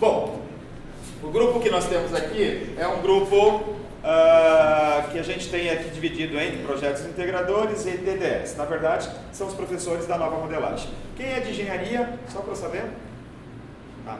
Bom, o grupo que nós temos aqui é um grupo que a gente tem aqui dividido entre projetos integradores e TDS. Na verdade, são os professores da nova modelagem. Quem é de engenharia? Só para eu saber.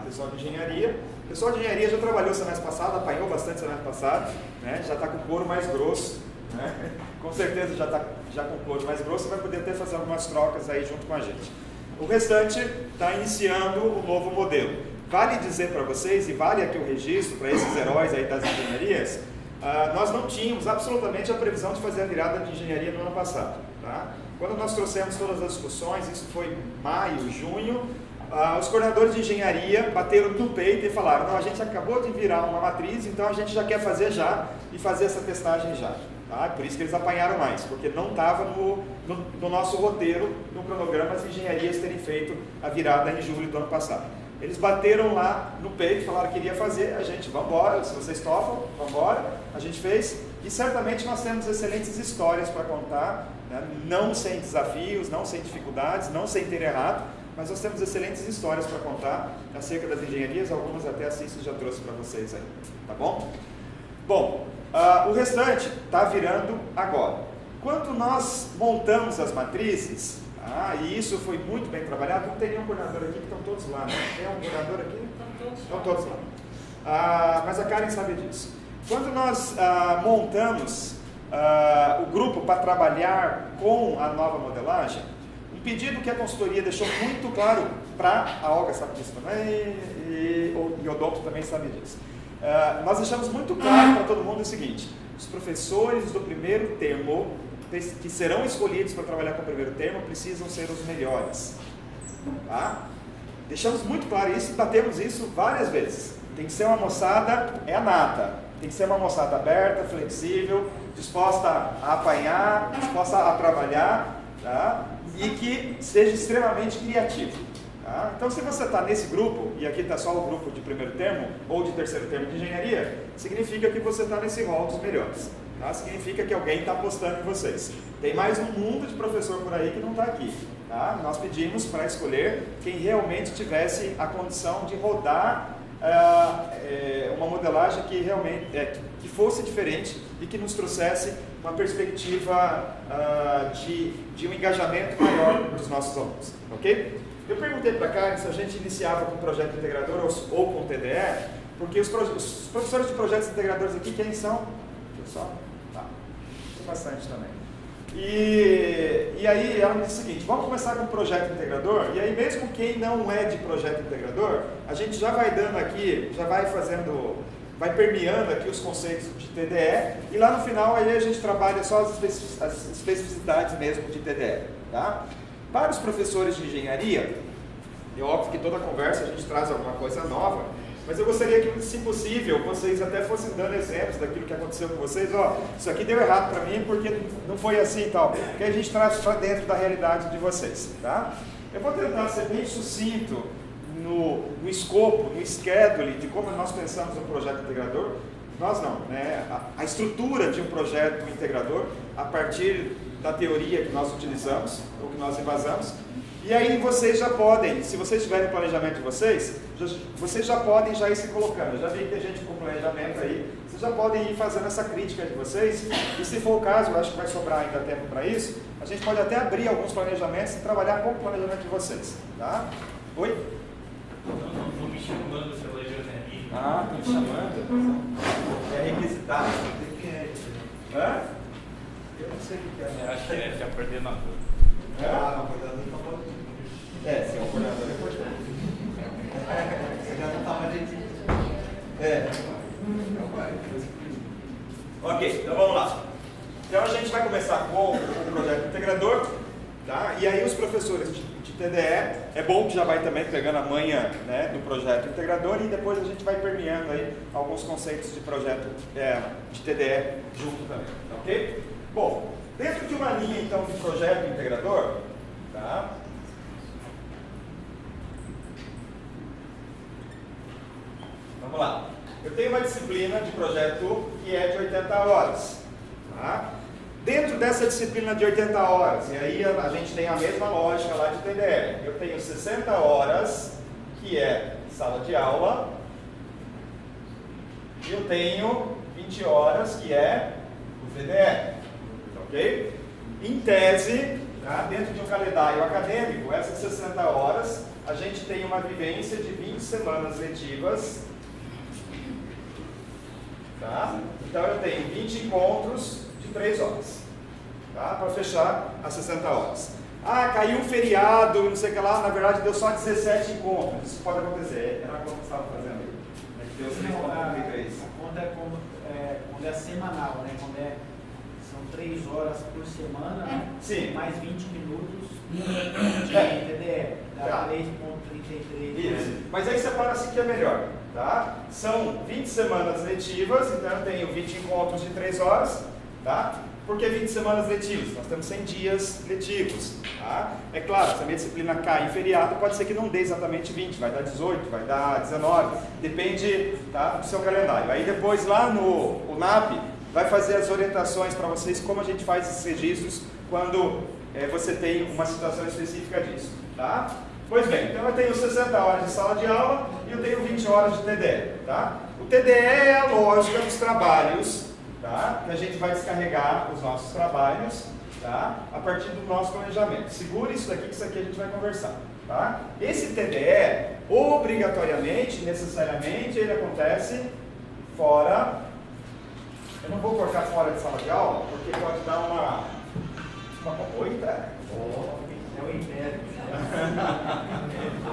Pessoal de engenharia. O pessoal de engenharia já trabalhou semestre passado, apanhou bastante semestre passado, né? Já está com couro mais grosso, né? Com certeza já está com couro mais grosso, vai poder até fazer algumas trocas aí junto com a gente. O restante está iniciando o novo modelo. Vale dizer para vocês, e vale aqui o registro para esses heróis aí das engenharias, nós não tínhamos absolutamente a previsão de fazer a virada de engenharia no ano passado. Tá? Quando nós trouxemos todas as discussões, isso foi maio, junho, os coordenadores de engenharia bateram no peito e falaram, não, a gente acabou de virar uma matriz, então a gente já quer fazer já e fazer essa testagem já. Tá? Por isso que eles apanharam mais, porque não estava no nosso roteiro, no cronograma, as engenharias terem feito a virada em julho do ano passado. Eles bateram lá no peito, falaram que iria fazer, a gente, vamos embora, se vocês topam, vamos embora, a gente fez, e certamente nós temos excelentes histórias para contar, né? Não sem desafios, não sem dificuldades, não sem ter errado, mas nós temos excelentes histórias para contar acerca das engenharias, algumas até a Cícero já trouxe para vocês aí, tá bom? Bom, o restante está virando agora. Quando nós montamos as matrizes, e isso foi muito bem trabalhado, não tem nenhum coordenador aqui, que estão todos lá, né? Tem um coordenador aqui? Estão todos lá. Mas a Karen sabe disso. Quando nós montamos o grupo para trabalhar com a nova modelagem, um pedido que a consultoria deixou muito claro para a Olga sabe disso também, e o Odonto também sabe disso. Nós deixamos muito claro para todo mundo o seguinte: os professores do primeiro termo que serão escolhidos para trabalhar com o primeiro termo precisam ser os melhores. Tá? Deixamos muito claro isso e batemos isso várias vezes. Tem que ser uma moçada, é a nata, tem que ser uma moçada aberta, flexível, disposta a apanhar, disposta a trabalhar, tá? E que seja extremamente criativo. Tá? Então, se você está nesse grupo, e aqui está só o grupo de primeiro termo ou de terceiro termo de engenharia, significa que você está nesse rol dos melhores. Tá? Significa que alguém está apostando em vocês. Tem mais um mundo de professor por aí que não está aqui. Tá? Nós pedimos para escolher quem realmente tivesse a condição de rodar uma modelagem que realmente que fosse diferente e que nos trouxesse uma perspectiva de um engajamento maior para os nossos alunos. Ok? Eu perguntei para a Karen se a gente iniciava com projeto integrador ou com TDE, porque os professores de projetos integradores aqui, quem são? Pessoal? Tá. Tem bastante também. E aí ela me disse o seguinte: vamos começar com um projeto integrador, e aí mesmo quem não é de projeto integrador, a gente já vai dando aqui, já vai permeando aqui os conceitos de TDE, e lá no final aí a gente trabalha só as especificidades mesmo de TDE. Tá? Para os professores de engenharia, é óbvio que toda conversa a gente traz alguma coisa nova, mas eu gostaria que, se possível, vocês até fossem dando exemplos daquilo que aconteceu com vocês. Isso aqui deu errado para mim porque não foi assim e tal. Porque a gente traz para dentro da realidade de vocês. Tá? Eu vou tentar ser bem sucinto no escopo, no schedule de como nós pensamos um projeto integrador. Nós não, né? A estrutura de um projeto integrador a partir da teoria que nós utilizamos, ou que nós embasamos. E aí vocês já podem, se vocês tiverem planejamento de vocês já podem já ir se colocando. Eu já vi que tem gente com planejamento aí, vocês já podem ir fazendo essa crítica de vocês, e se for o caso, eu acho que vai sobrar ainda tempo para isso, a gente pode até abrir alguns planejamentos e trabalhar com o planejamento de vocês. Tá? Oi? Não me chamando pela janelinha. Tô me chamando? É requisitado. Hã? Eu não sei o que é. Acho que é coordenador. Não, coordenador não pode. Se é um coordenador, é coordenador. Você já não estava direitinho. Ok, então vamos lá. Então a gente vai começar com o projeto integrador, tá? E aí os professores de TDE, é bom que já vai também pegando a manha, né, do projeto integrador, e depois a gente vai permeando aí alguns conceitos de projeto de TDE junto também, ok? Bom, dentro de uma linha então de projeto integrador, tá? Vamos lá. Eu tenho uma disciplina de projeto que é de 80 horas. Tá? Dentro dessa disciplina de 80 horas, e aí a gente tem a mesma lógica lá de TDE. Eu tenho 60 horas, que é sala de aula, e eu tenho 20 horas, que é o TDE. Ok? Em tese, tá, dentro de um calendário acadêmico, essas 60 horas, a gente tem uma vivência de 20 semanas letivas. Tá? Então eu tenho 20 encontros de 3 horas, tá? Para fechar as 60 horas. Ah, caiu um feriado, não sei o que lá, na verdade deu só 17 encontros. Isso pode acontecer. Era a conta que você estava fazendo aí. É que deu 6,33. A conta é quando é semanal, né? São 3 horas por semana, né? Sim. Mais 20 minutos de TDE. Dá Tá. 3,33. Isso. Mas aí separa assim que é melhor. Tá? São 20 semanas letivas, então eu tenho 20 encontros de 3 horas. Tá? Por que 20 semanas letivas? Nós temos 100 dias letivos. Tá? É claro, se a minha disciplina cai em feriado, pode ser que não dê exatamente 20, vai dar 18, vai dar 19, depende, tá, do seu calendário. Aí depois lá no UNAP vai fazer as orientações para vocês como a gente faz esses registros quando você tem uma situação específica disso. Tá? Pois bem, então eu tenho 60 horas de sala de aula e eu tenho 20 horas de TDE. Tá? O TDE é a lógica dos trabalhos, tá? Que a gente vai descarregar os nossos trabalhos, tá? A partir do nosso planejamento. Segure isso daqui, que isso aqui a gente vai conversar. Tá? Esse TDE, obrigatoriamente, necessariamente, ele acontece fora. Eu não vou colocar fora de sala de aula, porque pode dar uma coisa. É o império.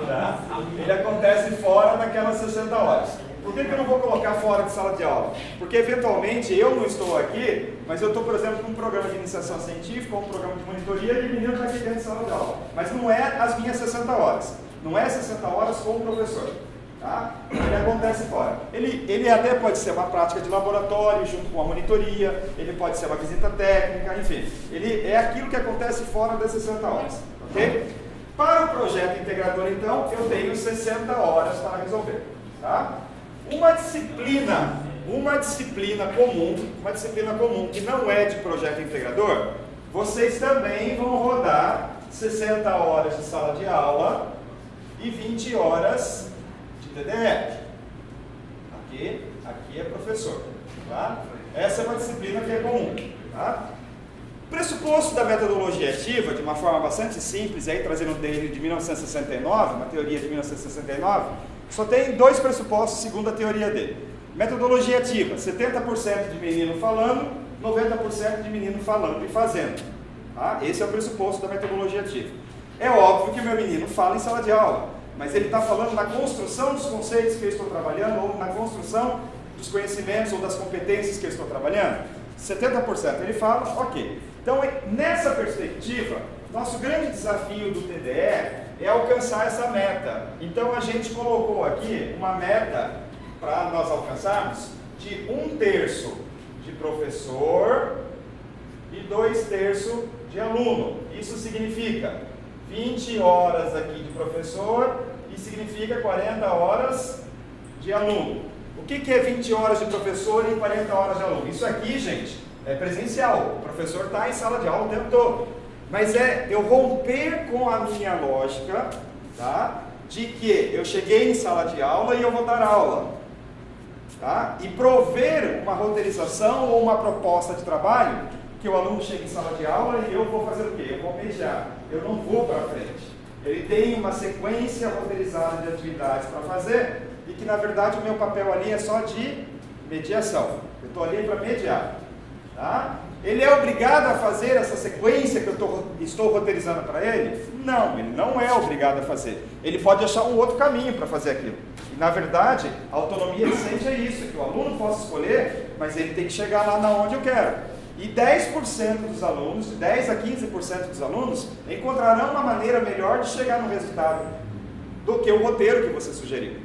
Tá? Ele acontece fora daquelas 60 horas. Por que eu não vou colocar fora de sala de aula? Porque eventualmente eu não estou aqui, mas eu estou, por exemplo, num programa de iniciação científica ou um programa de monitoria e o menino está aqui dentro de sala de aula. Mas não é as minhas 60 horas. Não é 60 horas com o professor. Tá? Ele acontece fora. Ele até pode ser uma prática de laboratório junto com a monitoria, ele pode ser uma visita técnica, enfim. Ele é aquilo que acontece fora das 60 horas. Ok? Para o projeto integrador, então, eu tenho 60 horas para resolver. Tá? Uma disciplina comum que não é de projeto integrador, vocês também vão rodar 60 horas de sala de aula e 20 horas de TDE. Aqui é professor. Tá? Essa é uma disciplina que é comum. Tá? Pressuposto da metodologia ativa, de uma forma bastante simples, aí trazendo dele de 1969, uma teoria de 1969, só tem 2 pressupostos segundo a teoria dele. Metodologia ativa, 70% de menino falando, 90% de menino falando e fazendo. Tá? Esse é o pressuposto da metodologia ativa. É óbvio que o meu menino fala em sala de aula, mas ele está falando na construção dos conceitos que eu estou trabalhando, ou na construção dos conhecimentos ou das competências que eu estou trabalhando. 70% ele fala, ok. Então, nessa perspectiva, nosso grande desafio do TDE é alcançar essa meta. Então, a gente colocou aqui uma meta para nós alcançarmos de 1/3 de professor e 2/3 de aluno. Isso significa 20 horas aqui de professor e significa 40 horas de aluno. O que é 20 horas de professor e 40 horas de aluno? Isso aqui, gente, é presencial. O professor está em sala de aula o tempo todo. Mas é eu romper com a minha lógica, tá? De que eu cheguei em sala de aula e eu vou dar aula. Tá? E prover uma roteirização ou uma proposta de trabalho que o aluno chega em sala de aula e eu vou fazer o quê? Eu vou mediar. Eu não vou para frente. Ele tem uma sequência roteirizada de atividades para fazer e que, na verdade, o meu papel ali é só de mediação. Eu estou ali para mediar. Tá? Ele é obrigado a fazer essa sequência que eu estou roteirizando para ele? Não, ele não é obrigado a fazer. Ele pode achar um outro caminho para fazer aquilo. E, na verdade, a autonomia docente é isso, que o aluno possa escolher, mas ele tem que chegar lá na onde eu quero. E 10% dos alunos, de 10 a 15% dos alunos, encontrarão uma maneira melhor de chegar no resultado do que o roteiro que você sugeriu.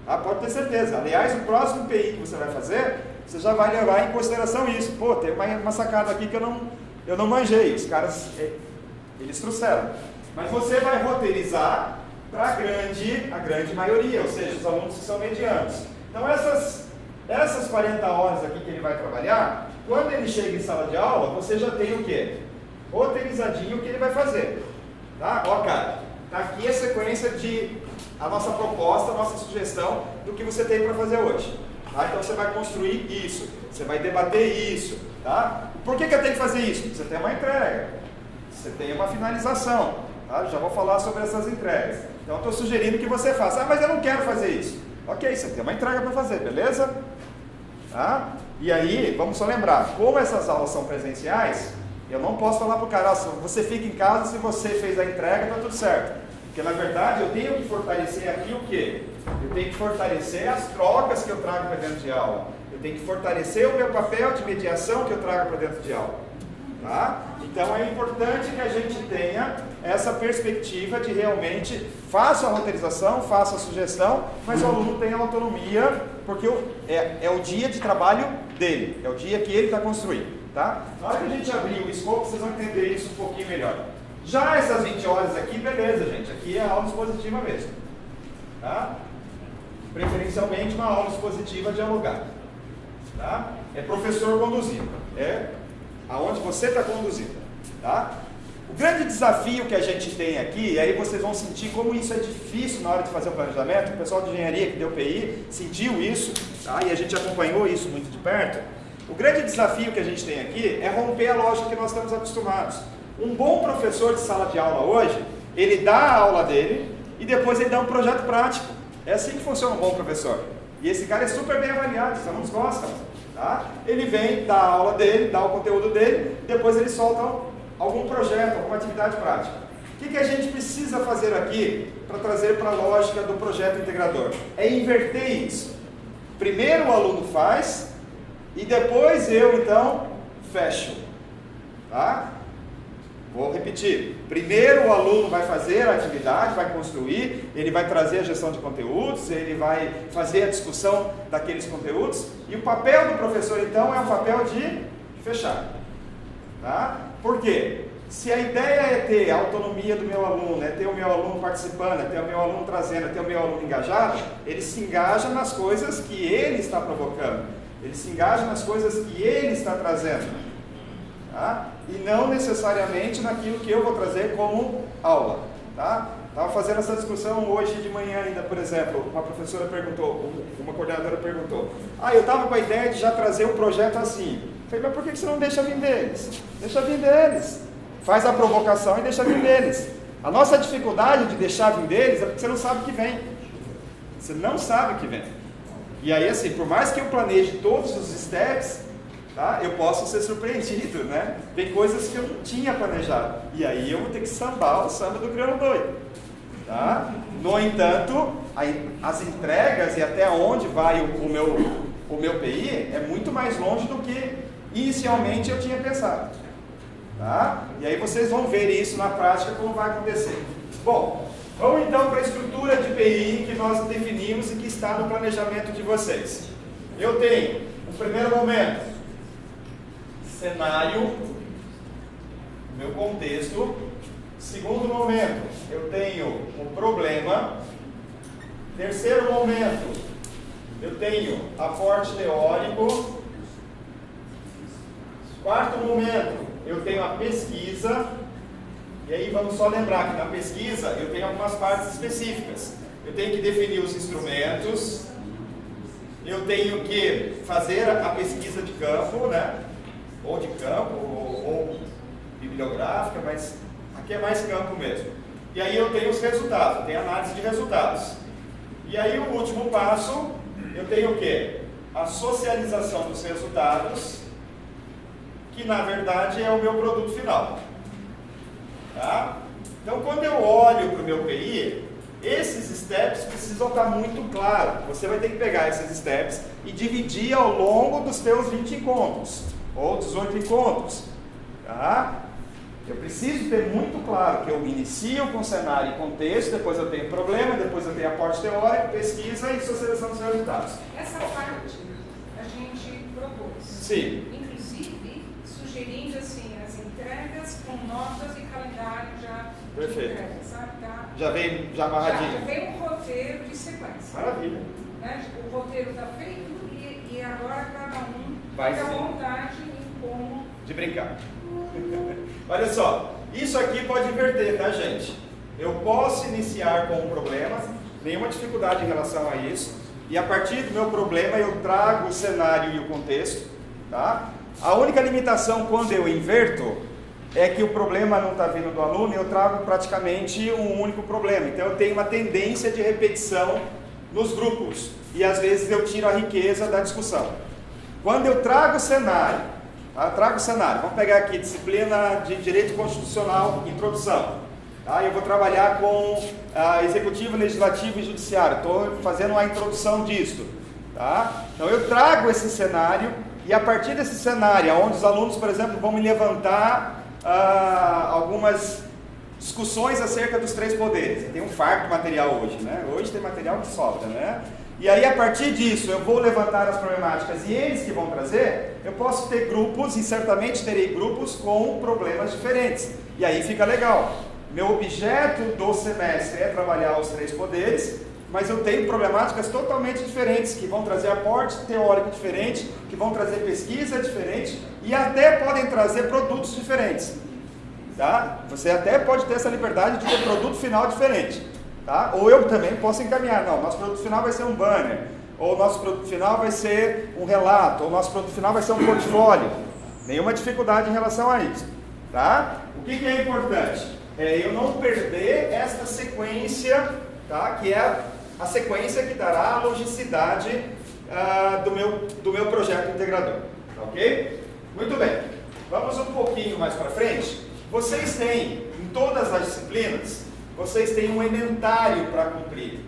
Tá? Pode ter certeza. Aliás, o próximo PI que você vai fazer, você já vai levar em consideração isso. Pô, tem uma sacada aqui que eu não manjei. Os caras, eles trouxeram. Mas você vai roteirizar para a grande maioria, ou seja, os alunos que são medianos. Então, essas 40 horas aqui que ele vai trabalhar, quando ele chega em sala de aula, você já tem o quê? Roteirizadinho o que ele vai fazer. Tá? Ó, cara, tá aqui a sequência de a nossa proposta, a nossa sugestão do que você tem para fazer hoje. Tá? Então você vai construir isso, você vai debater isso. Tá? Por que eu tenho que fazer isso? Você tem uma entrega, você tem uma finalização. Tá? Já vou falar sobre essas entregas. Então estou sugerindo que você faça. Ah, mas eu não quero fazer isso. Ok, você tem uma entrega para fazer, beleza? Tá? E aí, vamos só lembrar, como essas aulas são presenciais, eu não posso falar para o cara, você fica em casa, se você fez a entrega, está tudo certo. Porque na verdade eu tenho que fortalecer aqui o quê? Eu tenho que fortalecer as trocas que eu trago para dentro de aula. Eu tenho que fortalecer o meu papel de mediação que eu trago para dentro de aula. Tá? Então é importante que a gente tenha essa perspectiva de realmente faça a roteirização, faça a sugestão, mas o aluno tenha autonomia, porque é o dia de trabalho dele, é o dia que ele está construindo. Tá? Na hora que a gente abrir o escopo, vocês vão entender isso um pouquinho melhor. Já essas 20 horas aqui, beleza, gente, aqui é a aula expositiva mesmo. Tá? Preferencialmente uma aula expositiva dialogada. Tá? É professor conduzindo, é aonde você está conduzindo. Tá? O grande desafio que a gente tem aqui, e aí vocês vão sentir como isso é difícil na hora de fazer o planejamento, o pessoal de engenharia que deu PI sentiu isso, tá? E a gente acompanhou isso muito de perto. O grande desafio que a gente tem aqui é romper a lógica que nós estamos acostumados. Um bom professor de sala de aula hoje, ele dá a aula dele e depois ele dá um projeto prático. É assim que funciona um bom professor. E esse cara é super bem avaliado, os alunos gostam. Tá? Ele vem, dá a aula dele, dá o conteúdo dele, depois ele solta algum projeto, alguma atividade prática. O que a gente precisa fazer aqui para trazer para a lógica do projeto integrador? É inverter isso. Primeiro o aluno faz e depois eu, então, fecho. Tá? Vou repetir. Primeiro o aluno vai fazer a atividade, vai construir, ele vai trazer a gestão de conteúdos, ele vai fazer a discussão daqueles conteúdos, e o papel do professor, então, é o papel de fechar. Tá? Por quê? Se a ideia é ter a autonomia do meu aluno, é ter o meu aluno participando, é ter o meu aluno trazendo, é ter o meu aluno engajado, ele se engaja nas coisas que ele está provocando, ele se engaja nas coisas que ele está trazendo. Tá? E não necessariamente naquilo que eu vou trazer como aula. Tá? Estava fazendo essa discussão hoje de manhã ainda, por exemplo, uma professora perguntou, uma coordenadora perguntou, eu estava com a ideia de já trazer um projeto assim. Eu falei, mas por que você não deixa vir deles? Deixa vir deles. Faz a provocação e deixa vir deles. A nossa dificuldade de deixar vir deles é porque você não sabe o que vem. Você não sabe o que vem. E aí assim, por mais que eu planeje todos os steps, tá? Eu posso ser surpreendido, né? Tem coisas que eu não tinha planejado. E aí eu vou ter que sambar o samba do crioulo doido. Tá? No entanto, as entregas e até onde vai o meu PI é muito mais longe do que inicialmente eu tinha pensado. Tá? E aí vocês vão ver isso na prática como vai acontecer. Bom, vamos então para a estrutura de PI que nós definimos e que está no planejamento de vocês. Eu tenho, no primeiro momento, cenário, meu contexto. Segundo momento, eu tenho o problema. Terceiro momento, eu tenho aporte teórico. Quarto momento, eu tenho a pesquisa. E aí vamos só lembrar que na pesquisa eu tenho algumas partes específicas. Eu tenho que definir os instrumentos. Eu tenho que fazer a pesquisa de campo, né? Ou de campo, ou bibliográfica, mas aqui é mais campo mesmo. E aí eu tenho os resultados, eu tenho análise de resultados. E aí o último passo, eu tenho o quê? A socialização dos resultados, que na verdade é o meu produto final. Tá? Então quando eu olho para o meu PI, esses steps precisam estar muito claros. Você vai ter que pegar esses steps e dividir ao longo dos teus 20 encontros. Ou 18 encontros. Tá? Eu preciso ter muito claro que eu inicio com cenário e contexto, depois eu tenho problema, depois eu tenho aporte teórico, pesquisa e socialização dos resultados. Essa parte a gente propôs. Sim. Inclusive, sugerindo assim, as entregas com notas e calendário já Perfeito. de entrega, sabe? Tá? Já vem amarradinho. Já vem um roteiro de sequência. Maravilha. Né? O roteiro está feito e agora cada um Vai fica à sim. vontade em como. De brincar. Olha só, isso aqui pode inverter, tá, gente? Eu posso iniciar com um problema, nenhuma dificuldade em relação a isso. e a partir do meu problema eu trago o cenário e o contexto, tá? A única limitação quando eu inverto é que o problema não está vindo do aluno e eu trago praticamente um único problema. Então eu tenho uma tendência de repetição nos grupos e às vezes eu tiro a riqueza da discussão. Quando eu trago o cenário, vamos pegar aqui disciplina de Direito Constitucional, introdução. Tá? Eu vou trabalhar com Executivo, Legislativo e Judiciário, estou fazendo uma introdução disso. Tá? Então eu trago esse cenário e a partir desse cenário, onde os alunos, por exemplo, vão me levantar algumas discussões acerca dos 3 poderes. Tem um farto de material hoje, né? Hoje tem material que sobra, né? E aí, a partir disso, eu vou levantar as problemáticas e eles que vão trazer, eu posso ter grupos, e certamente terei grupos com problemas diferentes. E aí fica legal. Meu objeto do semestre é trabalhar os 3 poderes, mas eu tenho problemáticas totalmente diferentes, que vão trazer aporte teórico diferente, que vão trazer pesquisa diferente, e até podem trazer produtos diferentes. Tá? Você até pode ter essa liberdade de ter produto final diferente. Tá? Ou eu também posso encaminhar, não, nosso produto final vai ser um banner, ou nosso produto final vai ser um relato, ou nosso produto final vai ser um portfólio. Nenhuma dificuldade em relação a isso. Tá? O que é importante? É eu não perder esta sequência, tá? Que é a sequência que dará a logicidade do meu projeto integrador. Ok? Muito bem. Vamos um pouquinho mais para frente. Vocês têm, em todas as disciplinas, vocês têm um inventário para cumprir.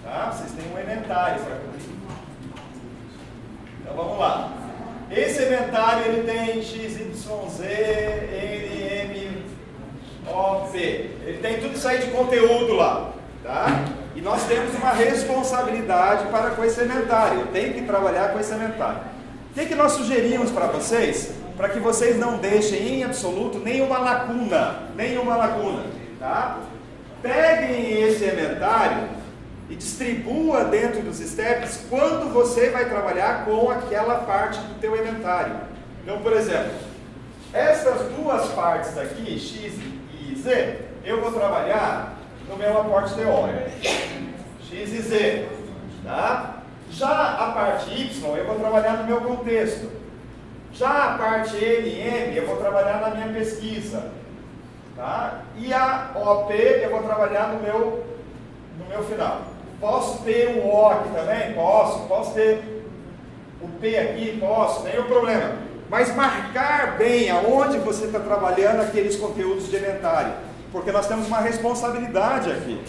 Tá? Vocês têm um inventário para cumprir. Então vamos lá. Esse inventário ele tem X, Y, Z, N, M, O, P. Ele tem tudo isso aí de conteúdo lá. Tá? E nós temos uma responsabilidade para com esse inventário. Eu tenho que trabalhar com esse inventário. O que nós sugerimos para vocês? Para que vocês não deixem em absoluto nenhuma lacuna. Tá? Peguem esse inventário e distribua dentro dos steps quando você vai trabalhar com aquela parte do teu inventário. Então, por exemplo, essas 2 partes aqui, X e Z, eu vou trabalhar no meu aporte teórico, X e Z. Tá? Já a parte Y, eu vou trabalhar no meu contexto. Já a parte N e M, eu vou trabalhar na minha pesquisa. Tá? E a OP, eu vou trabalhar no meu final. Posso ter um O aqui também? Posso ter o P aqui? Posso, nenhum problema. Mas marcar bem aonde você está trabalhando aqueles conteúdos de inventário. Porque nós temos uma responsabilidade aqui.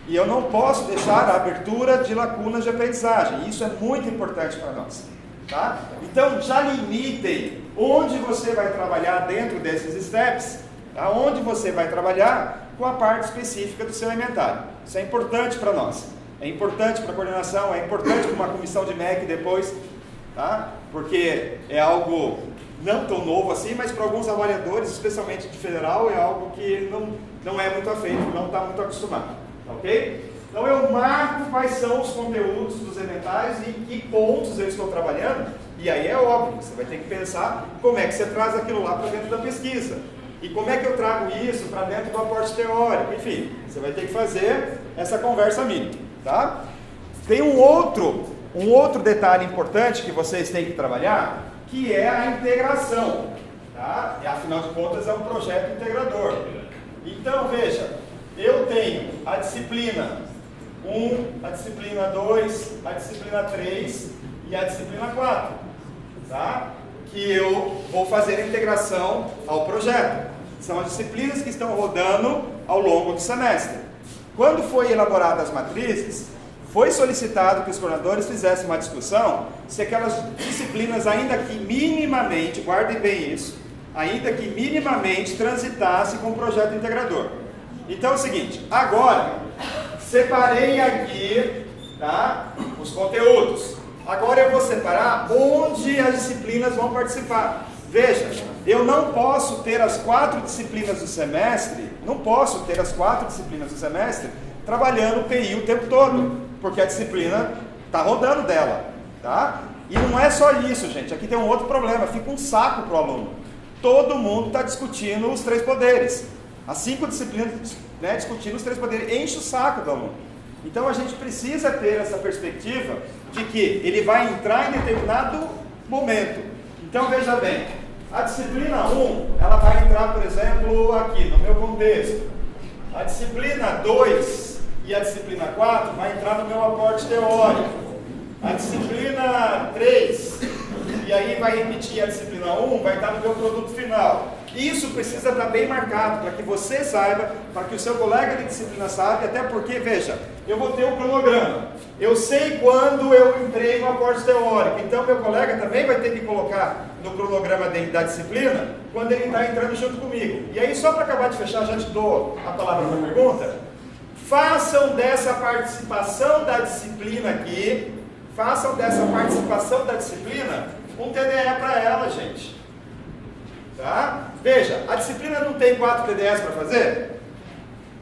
E eu não posso deixar a abertura de lacunas de aprendizagem. Isso é muito importante para nós. Tá? Então, já limitem onde você vai trabalhar dentro desses steps, tá? Onde você vai trabalhar com a parte específica do seu inventário. Isso é importante para nós. É importante para a coordenação, é importante para uma comissão de MEC depois, tá? Porque é algo não tão novo assim, mas para alguns avaliadores, especialmente de federal, é algo que não é muito afeito, não está muito acostumado. Ok? Então eu marco quais são os conteúdos dos inventários e em que pontos eu estou trabalhando, e aí é óbvio, você vai ter que pensar como é que você traz aquilo lá para dentro da pesquisa. E como é que eu trago isso para dentro do aporte teórico, enfim, você vai ter que fazer essa conversa mínima, tá? Tem um outro detalhe importante que vocês têm que trabalhar, que é a integração, tá? E afinal de contas é um projeto integrador. Então veja, eu tenho a disciplina 1, a disciplina 2, a disciplina 3 e a disciplina 4, tá? Que eu vou fazer a integração ao projeto. São as disciplinas que estão rodando ao longo do semestre. Quando foi elaborada as matrizes, foi solicitado que os coordenadores fizessem uma discussão se aquelas disciplinas, ainda que minimamente, guardem bem isso, ainda que minimamente transitassem com o projeto integrador. Então é o seguinte, agora, separei aqui, tá, os conteúdos. Agora eu vou separar onde as disciplinas vão participar. Veja, eu não posso ter as 4 disciplinas do semestre, trabalhando PI o tempo todo, porque a disciplina está rodando dela, tá? E não é só isso, gente, aqui tem um outro problema, fica um saco para o aluno. Todo mundo está discutindo os 3 poderes. As 5 disciplinas, né, discutindo os 3 poderes, enche o saco do aluno. Então a gente precisa ter essa perspectiva de que ele vai entrar em determinado momento. Então veja bem, a disciplina 1, ela vai entrar, por exemplo, aqui no meu contexto. A disciplina 2 e a disciplina 4 vai entrar no meu aporte teórico. A disciplina 3, e aí vai repetir a disciplina 1, vai estar no meu produto final. Isso precisa estar bem marcado, para que você saiba, para que o seu colega de disciplina saiba, até porque, veja, eu vou ter um cronograma. Eu sei quando eu entrei no aporte teórico, então meu colega também vai ter que colocar no cronograma dele da disciplina, quando ele está entrando junto comigo. E aí, só para acabar de fechar, já te dou a palavra para a pergunta. Façam dessa participação da disciplina aqui, um TDE para ela, gente. Tá? Veja, a disciplina não tem 4 TDEs para fazer?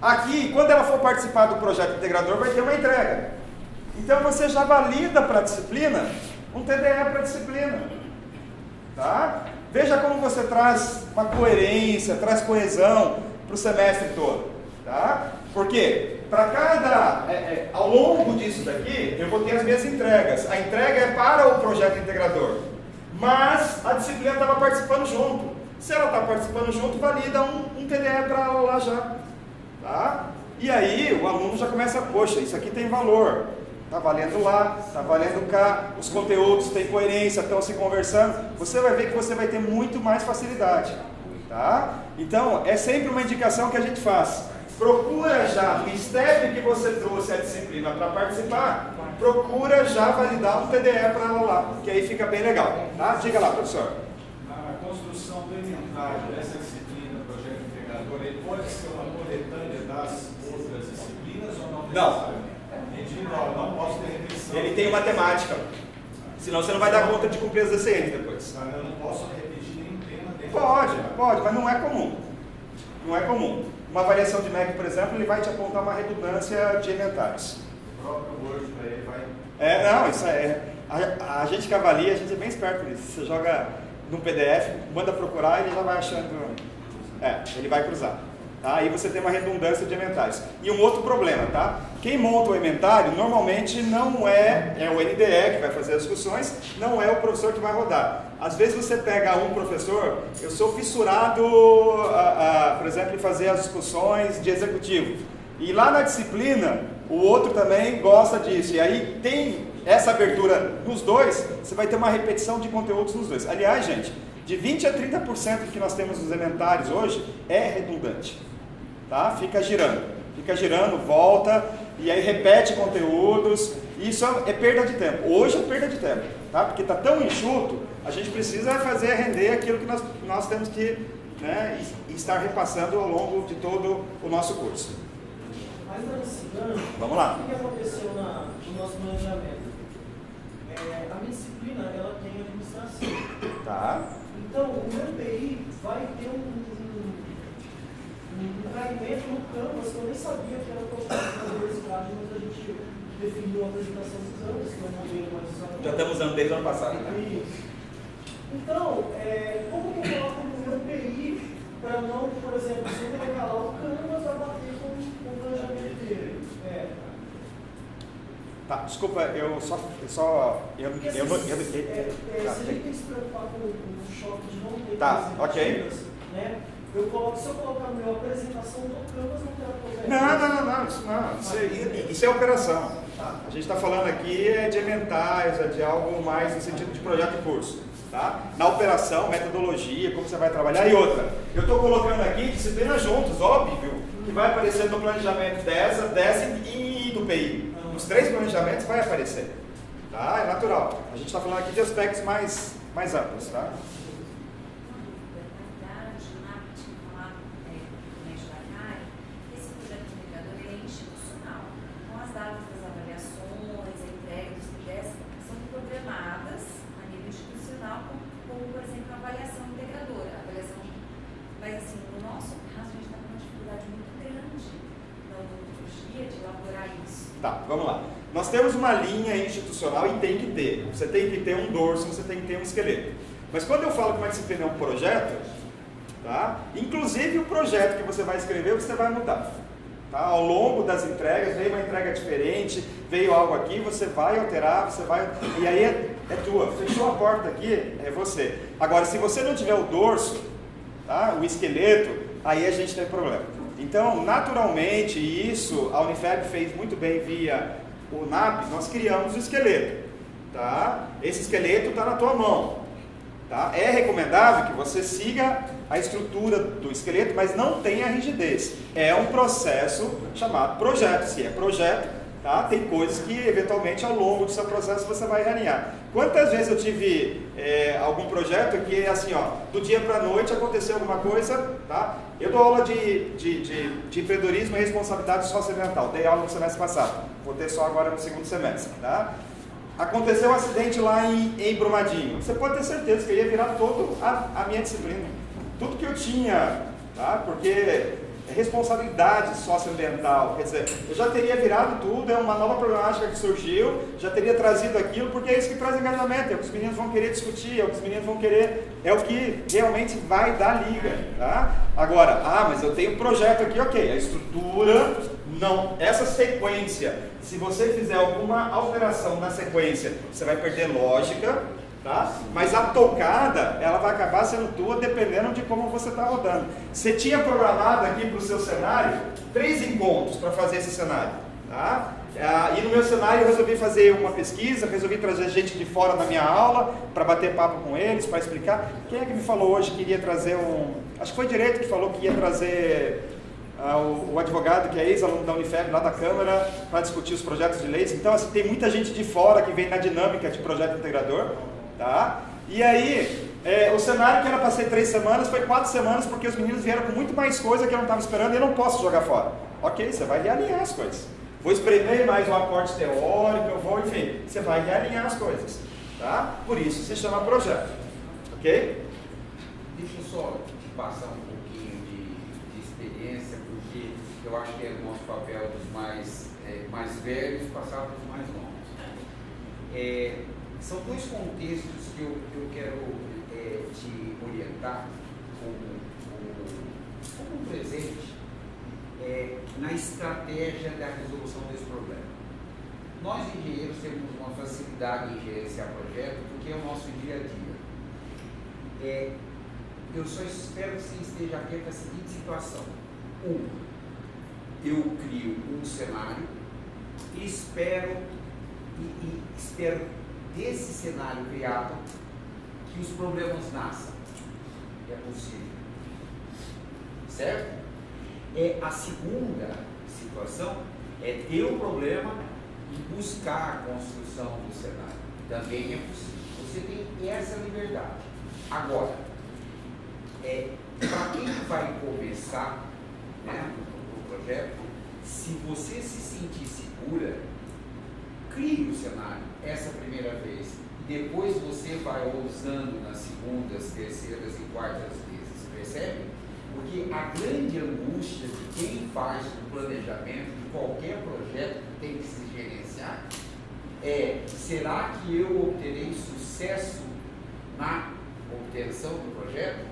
Aqui, quando ela for participar do projeto integrador, vai ter uma entrega. Então você já valida para a disciplina um TDE para a disciplina. Tá? Veja como você traz uma coerência, traz coesão para o semestre todo. Tá? Porque para cada, ao longo disso daqui, eu vou ter as minhas entregas. A entrega é para o projeto integrador, mas a disciplina estava participando junto. Se ela está participando junto, valida um TDE para ela lá já. Tá? E aí o aluno já começa, poxa, isso aqui tem valor. Está valendo lá, está valendo cá, os conteúdos têm coerência, estão se conversando. Você vai ver que você vai ter muito mais facilidade. Tá? Então, é sempre uma indicação que a gente faz. Procura já, no step que você trouxe a disciplina para participar, procura já validar um TDE para ela lá, que aí fica bem legal. Tá? Diga lá, professor. A construção do inventário dessa disciplina, projeto integrador, ele pode ser uma coletânea das outras disciplinas ou não? Não. Entendi, não posso ter repetição. Ele tem matemática, senão você não vai dar conta de cumprir as DCNs depois. Eu não posso repetir nenhum tema dentro. Pode, mas não é comum. Não é comum. Uma variação de MEC, por exemplo, ele vai te apontar uma redundância de elementais. O próprio Word para ele vai... Não, isso é... A gente que avalia, a gente é bem esperto nisso. Você joga num PDF, manda procurar e ele já vai achando... ele vai cruzar. Tá? Aí você tem uma redundância de elementais. E um outro problema, tá? Quem monta o elementário, normalmente não é o NDE que vai fazer as discussões, não é o professor que vai rodar. Às vezes você pega um professor, eu sou fissurado, por exemplo, em fazer as discussões de executivo. E lá na disciplina, o outro também gosta disso. E aí tem essa abertura nos dois, você vai ter uma repetição de conteúdos nos dois. Aliás, gente, de 20% a 30% que nós temos nos elementários hoje é redundante. Tá? Fica girando, volta, e aí repete conteúdos. Isso é perda de tempo. Hoje é perda de tempo, tá? Porque está tão enxuto, a gente precisa fazer render aquilo que nós temos que, né, estar repassando ao longo de todo o nosso curso. Mas nesse gancho, Vamos lá. o que aconteceu no nosso planejamento? A minha disciplina, ela tem administração. Tá. Então, o meu PI vai ter um caimento no Canvas, que eu nem sabia que era o que fazer esse caso, mas a gente definiu a apresentação do Canvas, que é um modelo mais usado. Já estamos usando desde o ano passado. Né? Isso. Então, como que eu coloco no meu PI para não, por exemplo, se eu colocar lá o Canvas, vai bater com o planejamento dele? Tá, desculpa, eu só Porque você tem que se preocupar com o choque de não ter ok. Né? Se eu colocar na minha apresentação do Canvas, não quero colocar. Isso é operação. A gente está falando aqui de elementais, de algo mais no sentido de projeto e curso. Tá? Na operação, metodologia, como você vai trabalhar e outra. Eu estou colocando aqui disciplinas juntos, óbvio, que vai aparecer no planejamento dessa e do PI. Nos 3 planejamentos vai aparecer. Tá? É natural. A gente está falando aqui de aspectos mais amplos. Tá? Tá, vamos lá. Nós temos uma linha institucional e tem que ter. Você tem que ter um dorso, você tem que ter um esqueleto. Mas quando eu falo que uma disciplina é um projeto, tá? Inclusive o projeto que você vai escrever, você vai mudar. Tá? Ao longo das entregas, veio uma entrega diferente, veio algo aqui, você vai alterar, e aí é tua. Fechou a porta aqui, é você. Agora, se você não tiver o dorso, tá? O esqueleto, aí a gente tem problema. Então, naturalmente, isso a Unifab fez muito bem via o NAP, nós criamos o esqueleto. Tá? Esse esqueleto está na tua mão. Tá? É recomendável que você siga a estrutura do esqueleto, mas não tenha rigidez. É um processo chamado projeto. Se é projeto, tá? Tem coisas que eventualmente ao longo do seu processo você vai realinhar. Quantas vezes eu tive algum projeto que assim, ó, do dia para a noite aconteceu alguma coisa, tá? Eu dou aula de empreendedorismo e responsabilidade socioambiental, dei aula no semestre passado, vou ter só agora no segundo semestre, tá? Aconteceu um acidente lá em Brumadinho, você pode ter certeza que eu ia virar toda a minha disciplina, tudo que eu tinha, tá? Porque é responsabilidade socioambiental, quer dizer, eu já teria virado tudo, é uma nova problemática que surgiu, já teria trazido aquilo, porque é isso que traz engajamento, é o que os meninos vão querer discutir, é o que os meninos vão querer, é o que realmente vai dar liga, tá? Agora, mas eu tenho um projeto aqui, ok, a estrutura, não, essa sequência, se você fizer alguma alteração na sequência, você vai perder lógica, tá? Mas a tocada, ela vai acabar sendo tua dependendo de como você está rodando. Você tinha programado aqui para o seu cenário 3 encontros para fazer esse cenário, tá? E no meu cenário eu resolvi fazer uma pesquisa, resolvi trazer gente de fora da minha aula para bater papo com eles, para explicar. Quem é que me falou hoje que iria trazer acho que foi Direito que falou que ia trazer o advogado que é ex-aluno da Unifab lá da Câmara para discutir os projetos de leis. Então assim, tem muita gente de fora que vem na dinâmica de projeto integrador. Tá? E aí, o cenário que era para ser 3 semanas foi 4 semanas, porque os meninos vieram com muito mais coisa que eu não estava esperando e eu não posso jogar fora. Ok, você vai realinhar as coisas. Vou espremer mais um aporte teórico, enfim, você vai realinhar as coisas. Tá? Por isso se chama projeto. Ok? Deixa eu só te passar um pouquinho de experiência, porque eu acho que é o nosso papel dos mais velhos passar para os mais novos. São 2 contextos que eu quero te orientar como presente na estratégia da resolução desse problema. Nós, engenheiros, temos uma facilidade em gerenciar projeto porque é o nosso dia a dia. Eu só espero que você esteja atento à seguinte situação. Eu crio um cenário e espero desse cenário criado que os problemas nasçam. É possível. Certo? A segunda situação é ter um problema e buscar a construção do cenário. Também é possível. Você tem essa liberdade. Agora, para quem vai começar, né, o projeto, se você se sentir segura, crie o cenário essa primeira vez, depois você vai usando nas segundas, terceiras e quartas vezes, percebe? Porque a grande angústia de quem faz o planejamento de qualquer projeto que tem que se gerenciar será que eu obterei sucesso na obtenção do projeto?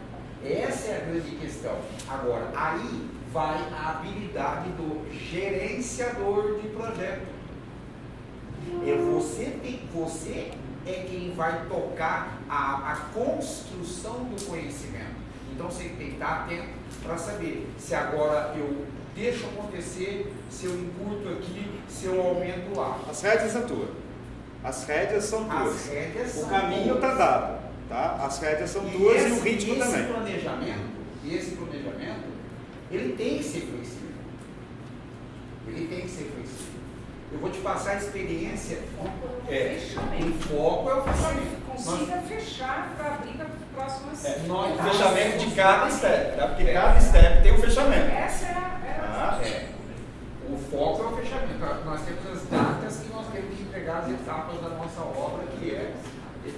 Essa é a grande questão. Agora, aí vai a habilidade do gerenciador de projeto. Você é quem vai tocar a construção do conhecimento. Então você tem que estar atento para saber se agora eu deixo acontecer, se eu encurto aqui, se eu aumento lá. As rédeas são tuas. As rédeas são tuas. As rédeas são o caminho está dado. Tá? As rédeas são tuas e o ritmo também. Esse planejamento, ele tem que ser flexível. Ele tem que ser flexível. Eu vou te passar a experiência. O foco é o fechamento. Consiga fechar para abrir para a próxima semana. O fechamento de cada step, tá? Porque cada step tem um fechamento. Essa era O foco é o fechamento. Nós temos as datas que nós temos que entregar as etapas da nossa obra, que é.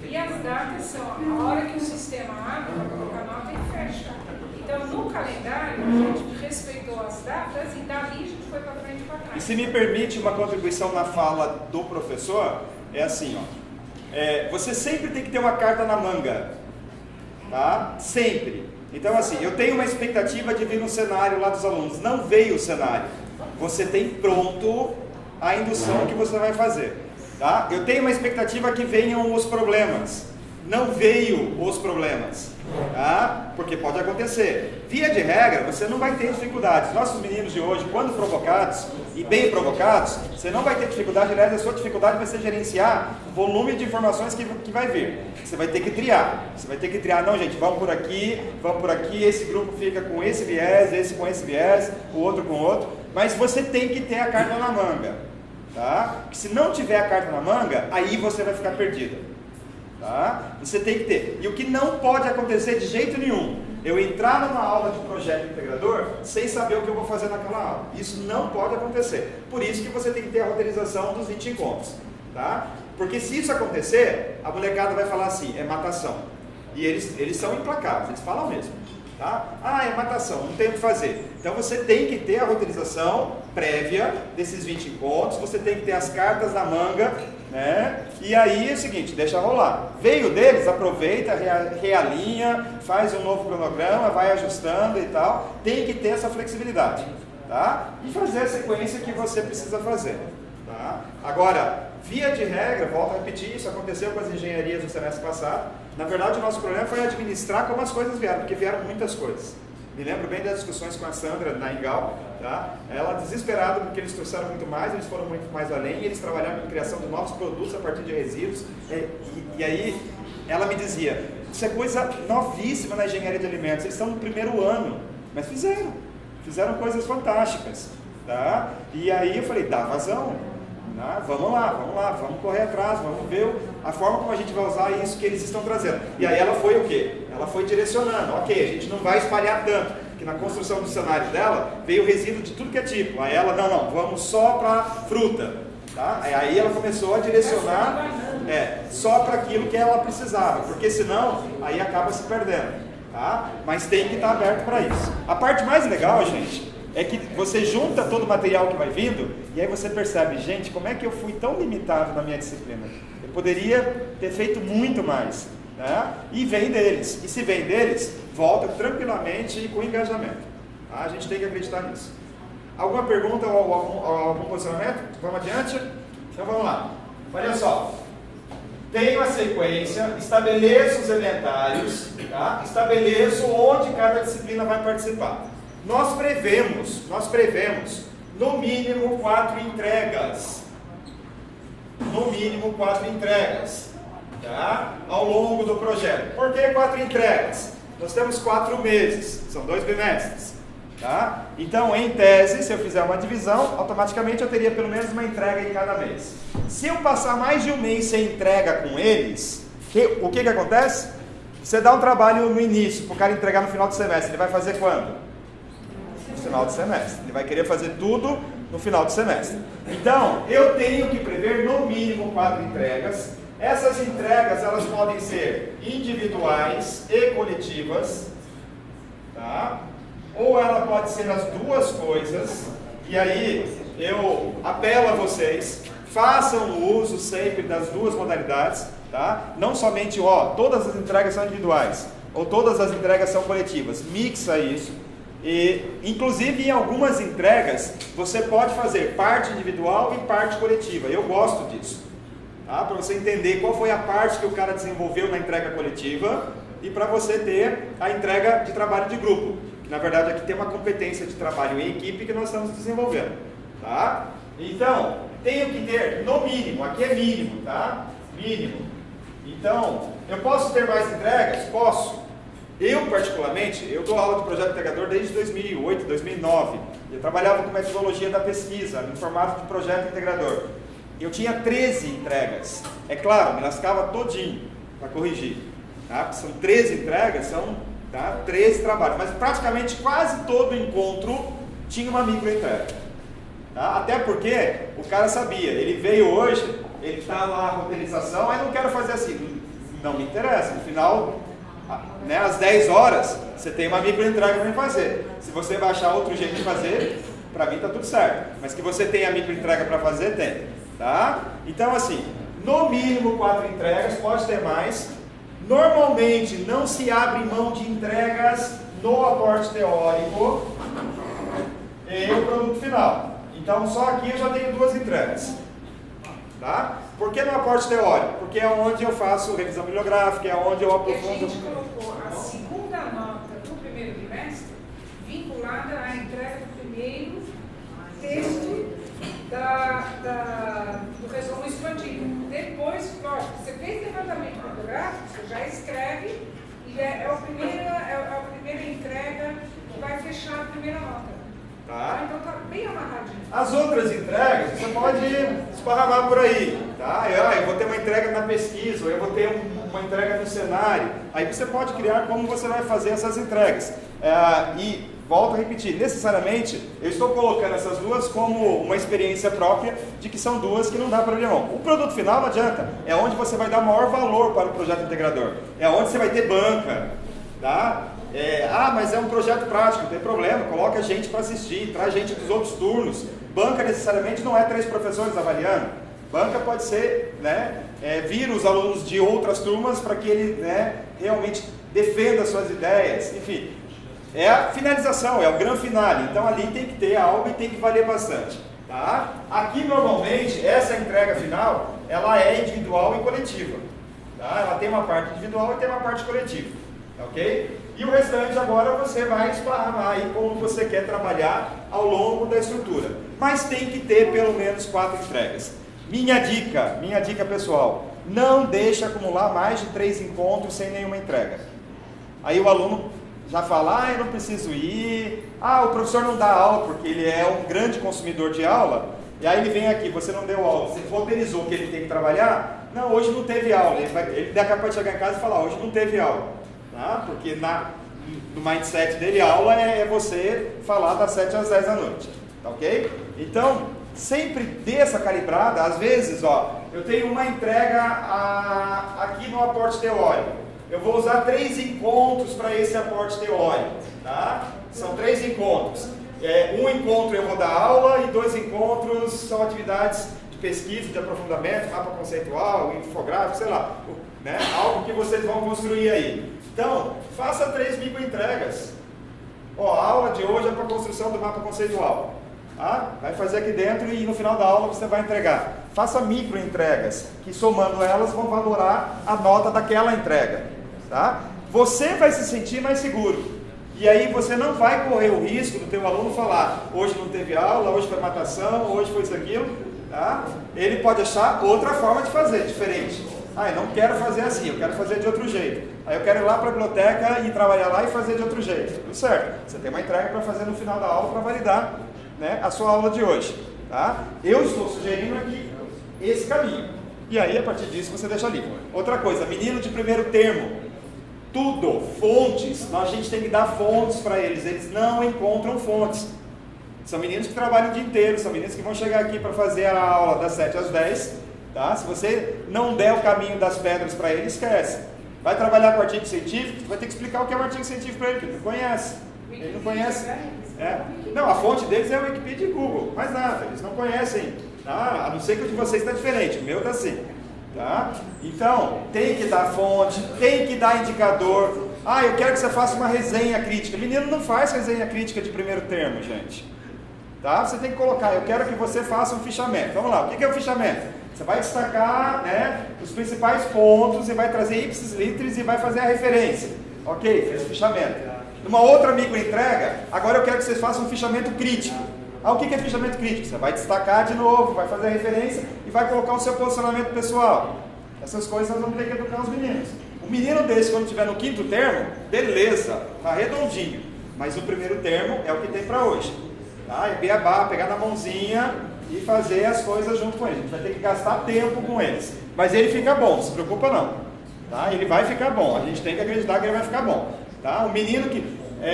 E as datas são a hora que o sistema abre para colocar nota e fecha. Então, no calendário, a gente respeitou as datas e dali a gente foi para frente e para trás. E se me permite uma contribuição na fala do professor, é assim, ó. Você sempre tem que ter uma carta na manga, tá? Sempre. Então, assim, eu tenho uma expectativa de vir um cenário lá dos alunos. Não veio o cenário. você tem pronto a indução que você vai fazer. Tá? Eu tenho uma expectativa que venham os problemas. Não veio os problemas, tá? Porque pode acontecer. Via de regra, você não vai ter dificuldades. Nossos meninos de hoje, quando provocados e bem provocados, você não vai ter dificuldade. Aliás, a sua dificuldade vai ser gerenciar o volume de informações que vai vir. Você vai ter que triar. Você vai ter que triar, não, gente, vamos por aqui, esse grupo fica com esse viés, esse com esse viés, o outro com o outro. Mas você tem que ter a carta na manga, tá? Porque se não tiver a carta na manga, aí você vai ficar perdido. Tá? Você tem que ter. E o que não pode acontecer de jeito nenhum, eu entrar numa aula de projeto integrador sem saber o que eu vou fazer naquela aula. Isso não pode acontecer. Por isso que você tem que ter a roteirização dos 20 encontros. Tá? Porque se isso acontecer, a molecada vai falar assim, é matação. E eles são implacáveis, eles falam mesmo. Tá? Ah, é matação, não tem o que fazer. Então você tem que ter a roteirização prévia desses 20 encontros, você tem que ter as cartas na manga, né? E aí é o seguinte, deixa rolar. Veio deles, aproveita, realinha, faz um novo cronograma, vai ajustando e tal. Tem que ter essa flexibilidade, tá? E fazer a sequência que você precisa fazer, tá? Agora, via de regra, volto a repetir, isso aconteceu com as engenharias no semestre passado. Na verdade, o nosso problema foi administrar como as coisas vieram, porque vieram muitas coisas. Me lembro bem das discussões com a Sandra na Ingal, tá? Ela desesperada porque eles trouxeram muito mais, eles foram muito mais além, e eles trabalharam com criação de novos produtos a partir de resíduos. E aí ela me dizia, isso é coisa novíssima na engenharia de alimentos, eles estão no primeiro ano, mas fizeram coisas fantásticas, tá? E aí eu falei, dá vazão. Vamos lá, vamos correr atrás, vamos ver a forma como a gente vai usar isso que eles estão trazendo. E aí ela foi o quê? Ela foi direcionando, ok, a gente não vai espalhar tanto, que na construção do cenário dela veio resíduo de tudo que é tipo. Aí ela, não, vamos só para fruta. Tá? Aí ela começou a direcionar só para aquilo que ela precisava, porque senão aí acaba se perdendo. Tá? Mas tem que estar aberto para isso. A parte mais legal, gente, é que você junta todo o material que vai vindo e aí você percebe, gente, como é que eu fui tão limitado na minha disciplina? Eu poderia ter feito muito mais, né? E vem deles. E se vem deles, volta tranquilamente e com engajamento. Tá? A gente tem que acreditar nisso. Alguma pergunta ou algum posicionamento? Vamos adiante? Então vamos lá. Olha só. Tenho a sequência, estabeleço os inventários, tá? Estabeleço onde cada disciplina vai participar. Nós prevemos, no mínimo 4 entregas. No mínimo 4 entregas, tá? Ao longo do projeto. Por que 4 entregas? Nós temos 4 meses, são 2 bimestres, tá? Então, em tese, se eu fizer uma divisão, automaticamente eu teria pelo menos uma entrega em cada mês. Se eu passar mais de um mês sem entrega com eles, o que acontece? Você dá um trabalho no início, para o cara entregar no final do semestre, ele vai fazer quando? No final do semestre. Ele vai querer fazer tudo no final do semestre. Então, eu tenho que prever no mínimo 4 entregas. Essas entregas, elas podem ser individuais e coletivas, tá? Ou ela pode ser as duas coisas. E aí, eu apelo a vocês, façam o uso sempre das duas modalidades, tá? Não somente, todas as entregas são individuais, ou todas as entregas são coletivas. Mixa isso. E, inclusive, em algumas entregas, você pode fazer parte individual e parte coletiva. Eu gosto disso, tá? Para você entender qual foi a parte que o cara desenvolveu na entrega coletiva e para você ter a entrega de trabalho de grupo. Que, na verdade, aqui tem uma competência de trabalho em equipe que nós estamos desenvolvendo, tá? Então, tenho que ter no mínimo, aqui é mínimo, tá? Mínimo. Então, eu posso ter mais entregas? Posso. Eu, particularmente, eu dou aula de projeto integrador desde 2008, 2009. Eu trabalhava com metodologia da pesquisa, no formato de projeto integrador. Eu tinha 13 entregas. É claro, me lascava todinho para corrigir. Tá? São 13 entregas, são 13 trabalhos. Mas praticamente quase todo encontro tinha uma microentrega. Tá? Até porque o cara sabia, ele veio hoje, ele está lá, a roteirização, aí não quero fazer assim. Não me interessa, no final... Né, às 10 horas, você tem uma microentrega para fazer. Se você vai achar outro jeito de fazer, para mim está tudo certo. Mas que você tenha a microentrega para fazer, tem. Tá? Então, assim, no mínimo 4 entregas, pode ter mais. Normalmente, não se abre mão de entregas no aporte teórico e o produto final. Então, só aqui eu já tenho 2 entregas. Tá? Por que no aporte teórico? Porque é onde eu faço revisão bibliográfica, é onde eu E a aprofundo. gente colocou a segunda nota do primeiro trimestre vinculada à entrega do primeiro texto do resumo expandido. Depois, lógico, você fez levantamento bibliográfico, você já escreve e é a primeira entrega que vai fechar a primeira nota. Tá? Então está bem amarradinho. As outras entregas, você pode esparramar por aí, tá? Eu vou ter uma entrega na pesquisa, ou eu vou ter uma entrega no cenário. Aí você pode criar como você vai fazer essas entregas. E volto a repetir, necessariamente eu estou colocando essas duas como uma experiência própria de que são duas que não dá problema. O produto final não adianta, é onde você vai dar maior valor para o projeto integrador, é onde você vai ter banca, tá? Mas é um projeto prático, não tem problema, coloca gente para assistir, traz gente dos outros turnos. Banca necessariamente não é 3 professores avaliando, banca pode ser, né, vir os alunos de outras turmas para que ele, né, realmente defenda suas ideias, enfim. É a finalização, é o grande finale, então ali tem que ter algo e tem que valer bastante. Tá? Aqui normalmente, essa entrega final, ela é individual e coletiva. Tá? Ela tem uma parte individual e tem uma parte coletiva. Ok? E o restante agora você vai esparramar aí como você quer trabalhar ao longo da estrutura. Mas tem que ter pelo menos 4 entregas. Minha dica pessoal, não deixe acumular mais de 3 encontros sem nenhuma entrega. Aí o aluno já fala, eu não preciso ir, o professor não dá aula porque ele é um grande consumidor de aula, e aí ele vem aqui, você não deu aula, você roteirizou que ele tem que trabalhar, não, hoje não teve aula, ele daqui a pouco chegar em casa e falar, hoje não teve aula, tá? Porque no mindset dele, aula é você falar das 7 às 10 da noite, tá ok? Então, sempre dê essa calibrada, às vezes, eu tenho uma entrega aqui no aporte teórico, eu vou usar 3 encontros para esse aporte teórico, tá? São 3 encontros. Um encontro eu vou dar aula e 2 encontros são atividades de pesquisa, de aprofundamento, mapa conceitual, infográfico, sei lá, né? Algo que vocês vão construir aí. Então, faça 3 microentregas. A aula de hoje é para a construção do mapa conceitual. Tá? Vai fazer aqui dentro e no final da aula você vai entregar. Faça microentregas, que somando elas vão valorar a nota daquela entrega. Tá? Você vai se sentir mais seguro. E aí você não vai correr o risco do teu aluno falar, hoje não teve aula, hoje foi matação, hoje foi isso, aquilo. Tá? Ele pode achar outra forma de fazer, diferente. Eu não quero fazer assim, eu quero fazer de outro jeito. Aí eu quero ir lá para a biblioteca e trabalhar lá e fazer de outro jeito. Tudo certo. Você tem uma entrega para fazer no final da aula para validar, né, a sua aula de hoje. Tá? Eu estou sugerindo aqui esse caminho. E aí, a partir disso, você deixa livre. Outra coisa, menino de primeiro termo. Tudo, fontes, a gente tem que dar fontes para eles. Eles não encontram fontes. São meninos que trabalham o dia inteiro, são meninos que vão chegar aqui para fazer a aula das 7 às 10. Tá? Se você não der o caminho das pedras para ele, esquece. Vai trabalhar com artigo científico, você vai ter que explicar o que é um artigo científico para ele, porque ele não conhece. Ele não conhece. Não, a fonte deles é o Wikipedia e Google, mais nada, eles não conhecem. Tá? A não ser que o de vocês está diferente, o meu está assim. Tá? Então, tem que dar fonte, tem que dar indicador. Eu quero que você faça uma resenha crítica. Menino não faz resenha crítica de primeiro termo, gente. Tá? Você tem que colocar, eu quero que você faça um fichamento. Vamos lá, o que é o fichamento? Você vai destacar, né, os principais pontos e vai trazer ipsis literis e vai fazer a referência. Ok, fez o fichamento. Numa outra microentrega, agora eu quero que vocês façam um fichamento crítico. O que é fichamento crítico? Você vai destacar de novo, vai fazer a referência e vai colocar o seu posicionamento pessoal. Essas coisas nós vamos ter que educar os meninos. O menino desse, quando estiver no 5º termo, beleza, tá redondinho. Mas o primeiro termo é o que tem para hoje. Tá? É beabá, pegar na mãozinha e fazer as coisas junto com ele. A gente vai ter que gastar tempo com eles. Mas ele fica bom, não se preocupa não. Tá? Ele vai ficar bom, a gente tem que acreditar que ele vai ficar bom. Tá? O menino que...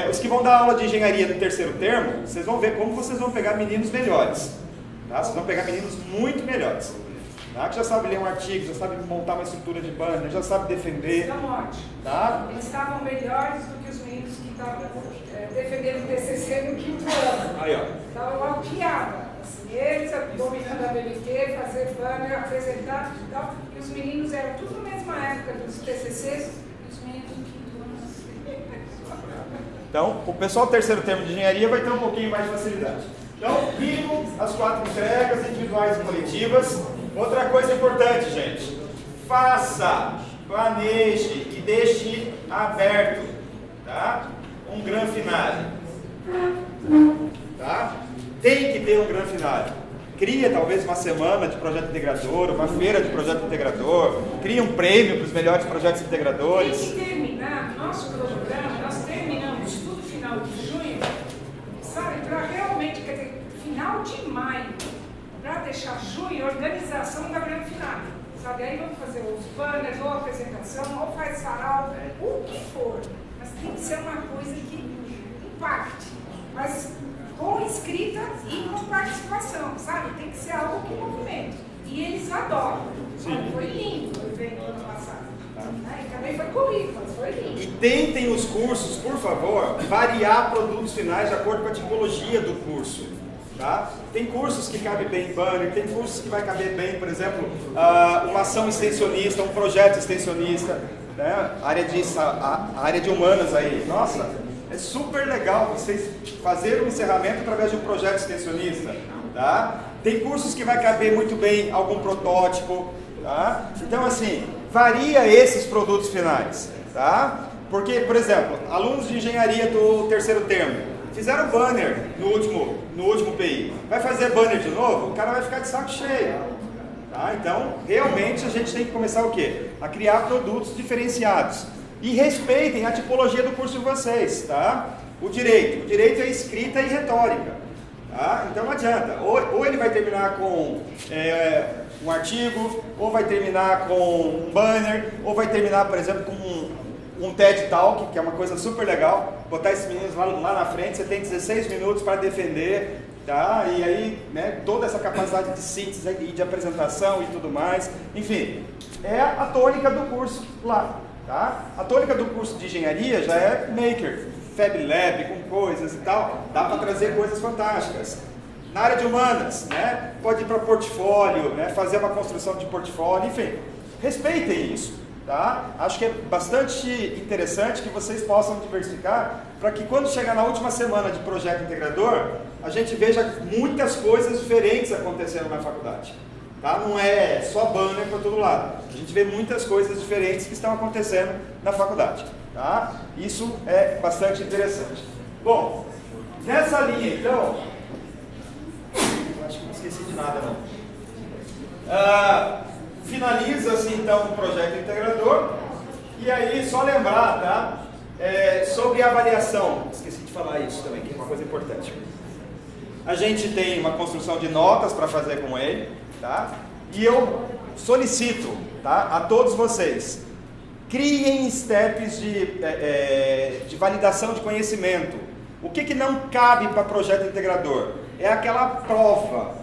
os que vão dar aula de engenharia no 3º termo, vocês vão ver como vocês vão pegar meninos melhores. Tá? Vocês vão pegar meninos muito melhores. Tá? Que já sabe ler um artigo, já sabe montar uma estrutura de banner, já sabe defender. Tá? Eles estavam melhores do que os meninos que estavam defendendo o TCC no 5º ano. Aí, ó. Estavam uma piada. Assim, eles dominando a BNT, fazer banner, apresentar e tal. E os meninos eram tudo na mesma época dos TCCs e os meninos do 5º ano. Assim. Então, o pessoal do 3º termo de engenharia vai ter um pouquinho mais de facilidade. Então, mínimo as 4 entregas individuais e coletivas. Outra coisa importante, gente, faça, planeje e deixe aberto, tá? Um gran finale, tá? Tem que ter um gran finale. Cria talvez uma semana de projeto integrador, uma feira de projeto integrador, cria um prêmio para os melhores projetos integradores. Tem que terminar nosso programa, nós terminamos tudo final de junho, sabe, para realmente, quer dizer, final de maio, para deixar junho organização da grande final. Sabe, aí vamos fazer os banners, ou apresentação, ou faz sarau, o que for. Mas tem que ser uma coisa que impacte. Mas com escrita e com participação, sabe? Tem que ser algo que movimente. E eles adoram. Sim. Foi lindo o evento ano passado. E também foi corrido, mas foi lindo. E tentem os cursos, por favor, variar produtos finais de acordo com a tipologia do curso. Tá? Tem cursos que cabem bem em banner, tem cursos que vai caber bem, por exemplo, uma ação extensionista, um projeto extensionista, né? A área de humanas aí. Nossa, é super legal vocês fazerem um encerramento através de um projeto extensionista. Tá? Tem cursos que vai caber muito bem algum protótipo. Tá? Então, assim, varia esses produtos finais. Tá? Porque, por exemplo, alunos de engenharia do terceiro termo fizeram banner no último PI. Vai fazer banner de novo? O cara vai ficar de saco cheio. Tá? Então, realmente a gente tem que começar o quê? A criar produtos diferenciados. E respeitem a tipologia do curso de vocês. Tá? O direito é escrita e retórica. Tá? Então não adianta. Ou ele vai terminar com um artigo, ou vai terminar com um banner, ou vai terminar, por exemplo, com um TED Talk, que é uma coisa super legal, botar esses meninos lá na frente, você tem 16 minutos para defender, tá? E aí, né, toda essa capacidade de síntese e de apresentação e tudo mais, enfim, é a tônica do curso lá, tá? A tônica do curso de engenharia já é maker, Fab Lab, com coisas e tal, dá para trazer coisas fantásticas. Na área de humanas, né, pode ir para portfólio, né, fazer uma construção de portfólio, enfim, respeitem isso. Tá? Acho que é bastante interessante que vocês possam diversificar para que quando chegar na última semana de projeto integrador, a gente veja muitas coisas diferentes acontecendo na faculdade. Tá? Não é só banner para todo lado. A gente vê muitas coisas diferentes que estão acontecendo na faculdade. Tá? Isso é bastante interessante. Bom, nessa linha então, acho que não esqueci de nada não. Finaliza-se então o projeto integrador, e aí só lembrar, tá? Sobre a avaliação, esqueci de falar isso também, que é uma coisa importante. A gente tem uma construção de notas para fazer com ele, tá? E eu solicito, tá, a todos vocês, criem steps de validação de conhecimento. O que não cabe para projeto integrador? É aquela prova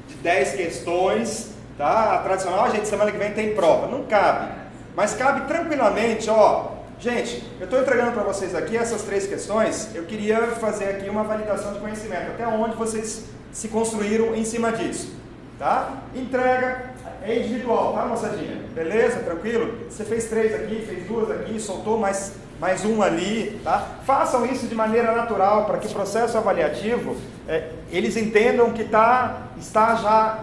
de 10 questões. Tá? A tradicional, gente, semana que vem tem prova. Não cabe. Mas cabe tranquilamente, ó. Gente, eu estou entregando para vocês aqui essas 3 questões. Eu queria fazer aqui uma validação de conhecimento. Até onde vocês se construíram em cima disso. Tá? Entrega é individual, tá, moçadinha? Beleza? Tranquilo? Você fez 3 aqui, fez 2 aqui, soltou mais 1 ali, tá? Façam isso de maneira natural, para que o processo avaliativo, eles entendam que está já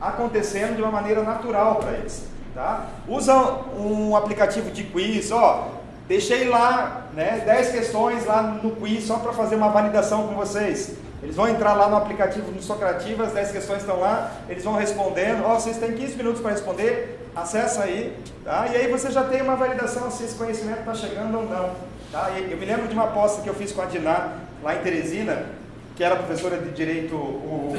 acontecendo de uma maneira natural para eles, tá? Usa um aplicativo de quiz, ó, deixei lá, né, 10 questões lá no quiz só para fazer uma validação com vocês. Eles vão entrar lá no aplicativo do Socrativa, as 10 questões estão lá, eles vão respondendo, ó, vocês têm 15 minutos para responder, acessa aí, tá? E aí você já tem uma validação se esse conhecimento está chegando ou não, tá? E eu me lembro de uma aposta que eu fiz com a Diná, lá em Teresina, que era professora de Direito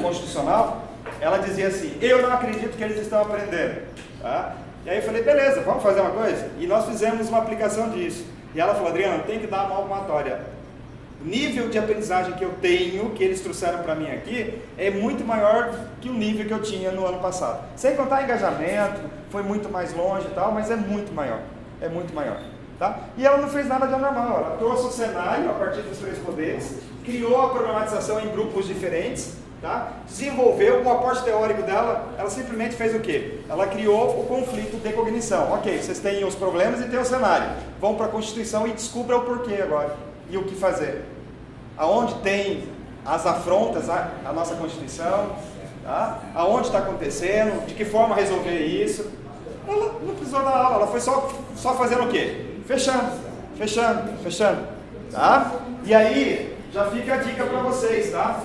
Constitucional. Ela dizia assim, eu não acredito que eles estão aprendendo. Tá? E aí eu falei, beleza, vamos fazer uma coisa? E nós fizemos uma aplicação disso. E ela falou, Adriano, tem que dar uma palmatória. O nível de aprendizagem que eu tenho, que eles trouxeram para mim aqui, é muito maior que o nível que eu tinha no ano passado. Sem contar engajamento, foi muito mais longe e tal, mas é muito maior. É muito maior. Tá? E ela não fez nada de anormal. Ela trouxe o cenário a partir dos 3 poderes, criou a problematização em grupos diferentes, tá? Desenvolveu o aporte teórico dela. Ela simplesmente fez o quê? Ela criou o conflito de cognição. Ok, vocês têm os problemas e tem o cenário. Vão para a Constituição e descubra o porquê agora e o que fazer. Aonde tem as afrontas à nossa Constituição, tá? Aonde está acontecendo, de que forma resolver isso. Ela não precisou dar aula, ela foi só fazendo o quê? Fechando, tá? E aí, já fica a dica para vocês, tá?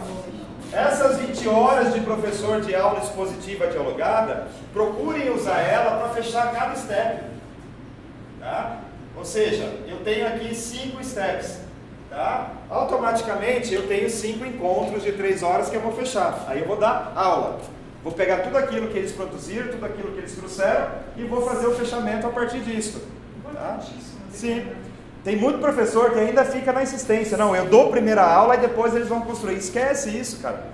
Essas 20 horas de professor de aula expositiva dialogada, procurem usar ela para fechar cada step, tá? Ou seja, eu tenho aqui 5 steps, tá? Automaticamente eu tenho 5 encontros de 3 horas que eu vou fechar. Aí eu vou dar aula. Vou pegar tudo aquilo que eles produziram, tudo aquilo que eles trouxeram e vou fazer o fechamento a partir disso. Tá? Sim. Tem muito professor que ainda fica na insistência. Não, eu dou primeira aula e depois eles vão construir. Esquece isso, cara.